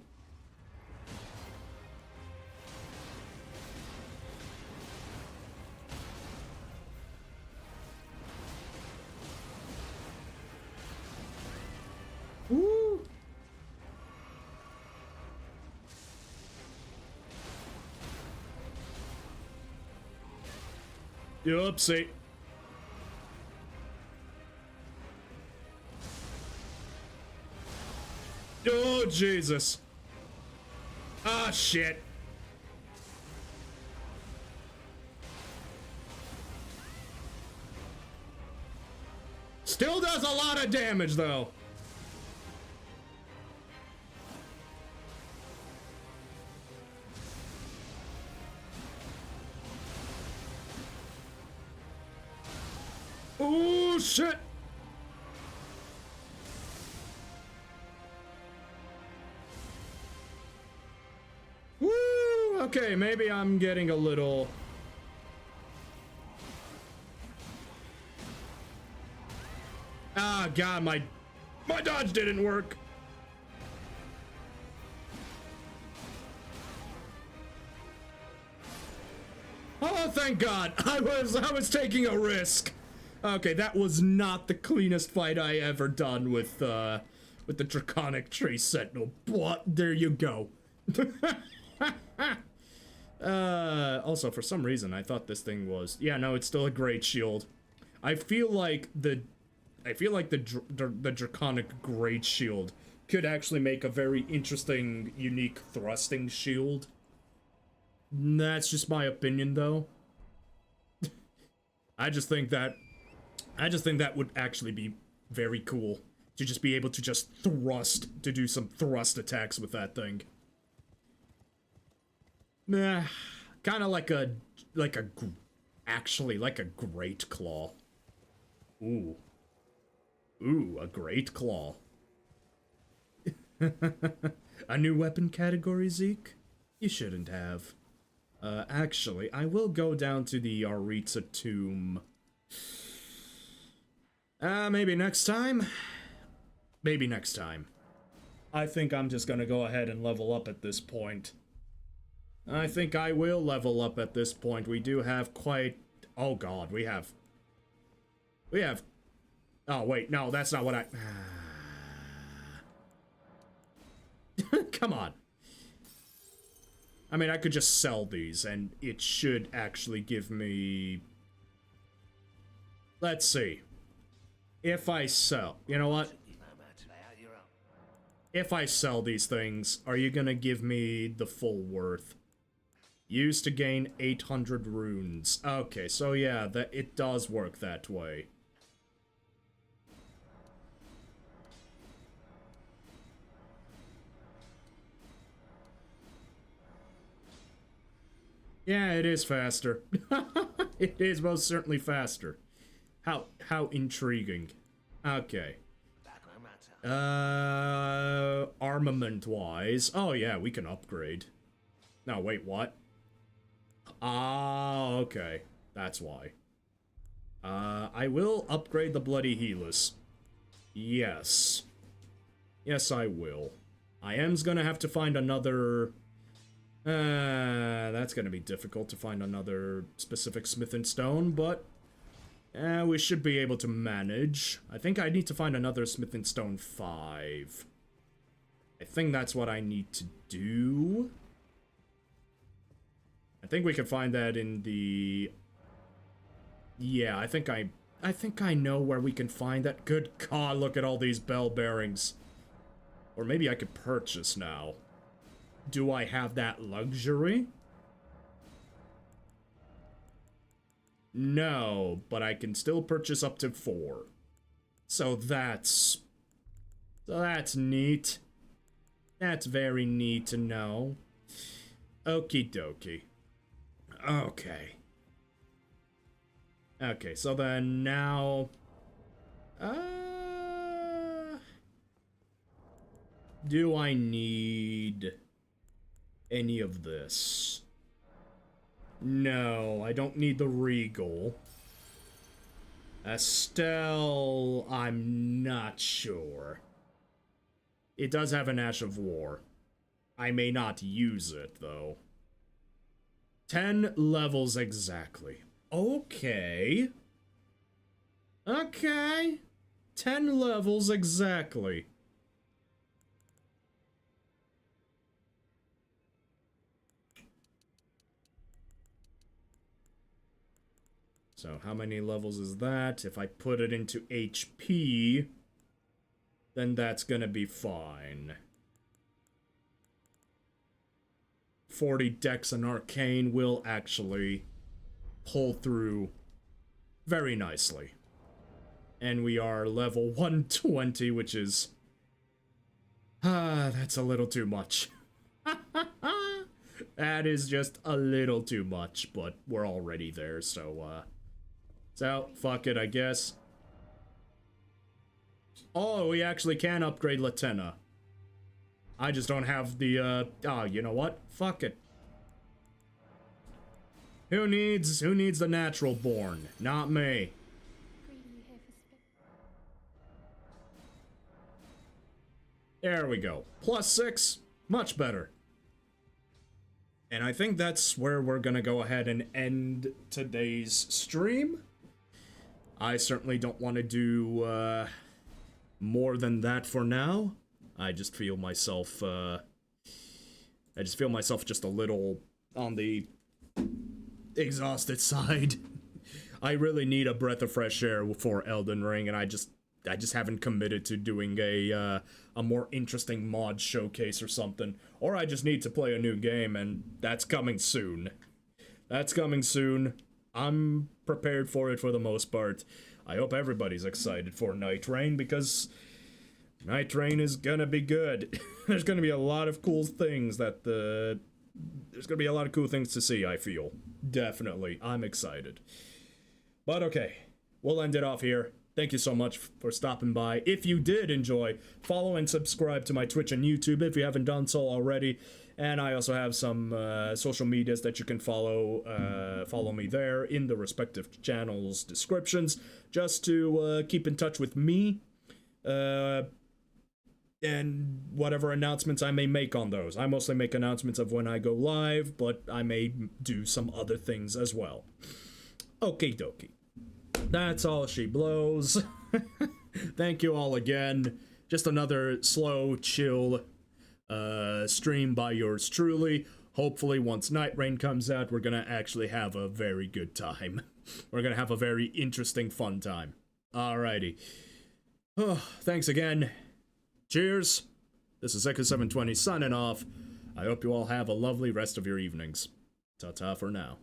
Woo! Oopsie. Oh, Jesus. Ah, shit. Still does a lot of damage, though. Oh, shit. Woo! Okay, maybe I'm getting a little... Ah, God, my dodge didn't work. Oh, thank God. I was taking a risk. Okay, that was not the cleanest fight I ever done with the Draconic Tree Sentinel, but there you go. Also, for some reason, I thought this thing was... Yeah, no, it's still a great shield. I feel like the Draconic Great Shield could actually make a very interesting, unique thrusting shield. That's just my opinion, though. I just think that would actually be very cool. To just be able to just thrust, to do some thrust attacks with that thing. Nah, kind of actually like a Great Claw. Ooh. Ooh, a Great Claw. A new weapon category, Zeke? You shouldn't have. Actually, I will go down to the Aritza Tomb. Maybe next time? Maybe next time. I think I'm just gonna go ahead and level up at this point. I think I will level up at this point. We do have quite... Oh God, we have... Oh wait, no, that's not what I... Come on. I mean, I could just sell these, and it should actually give me... Let's see. If I sell... You know what? If I sell these things, are you gonna give me the full worth? Used to gain 800 runes. Okay, so yeah, it does work that way. Yeah, it is faster. It is most certainly faster. How intriguing. Okay. Armament-wise. Oh, yeah, we can upgrade. No, wait, what? Ah, okay. That's why. I will upgrade the Bloody Healers. Yes. Yes, I will. I am's gonna have to find another... that's gonna be difficult to find another specific Smith and Stone, but... we should be able to manage. I think I need to find another Smith and Stone 5. I think that's what I need to do. I think we can find that in the... Yeah, I think I know where we can find that. Good God, look at all these bell bearings. Or maybe I could purchase now. Do I have that luxury? No, but I can still purchase up to 4. So that's neat. That's very neat to know. Okie dokie. Okay. Okay, so then now... do I need any of this? No, I don't need the Regal. Estelle, I'm not sure. It does have an Ash of War. I may not use it, though. 10 levels exactly. Okay. Okay. 10 levels exactly. So how many levels is that? If I put it into HP, then that's gonna be fine. 40 Dex and Arcane will actually pull through very nicely. And we are level 120, which is... that's a little too much. That is just a little too much, but we're already there, so, so, fuck it, I guess. Oh, we actually can upgrade Latenna. I just don't have the, oh, you know what? Fuck it. Who needs the natural born? Not me. There we go. +6. Much better. And I think that's where we're gonna go ahead and end today's stream. I certainly don't want to do, more than that for now. I just feel myself, just a little on the exhausted side. I really need a breath of fresh air for Elden Ring, and I just haven't committed to doing a more interesting mod showcase or something. Or I just need to play a new game, and that's coming soon. That's coming soon. I'm prepared for it for the most part. I hope everybody's excited for Night Rain, because Night Rain is gonna be good. There's gonna be a lot of cool things that there's gonna be a lot of cool things to see, I feel. Definitely. I'm excited. But okay, we'll end it off here. Thank you so much for stopping by. If you did enjoy, follow and subscribe to my Twitch and YouTube if you haven't done so already. And I also have some social medias that you can follow. Follow me there in the respective channels' descriptions, just to keep in touch with me. And whatever announcements I may make on those. I mostly make announcements of when I go live, but I may do some other things as well. Okie dokie. That's all she blows. Thank you all again. Just another slow, chill stream by yours truly. Hopefully once Night Rain comes out, we're gonna actually have a very good time. We're gonna have a very interesting, fun time. Alrighty. Oh, thanks again. Cheers. This is Echo720 signing off. I hope you all have a lovely rest of your evenings. Ta-ta for now.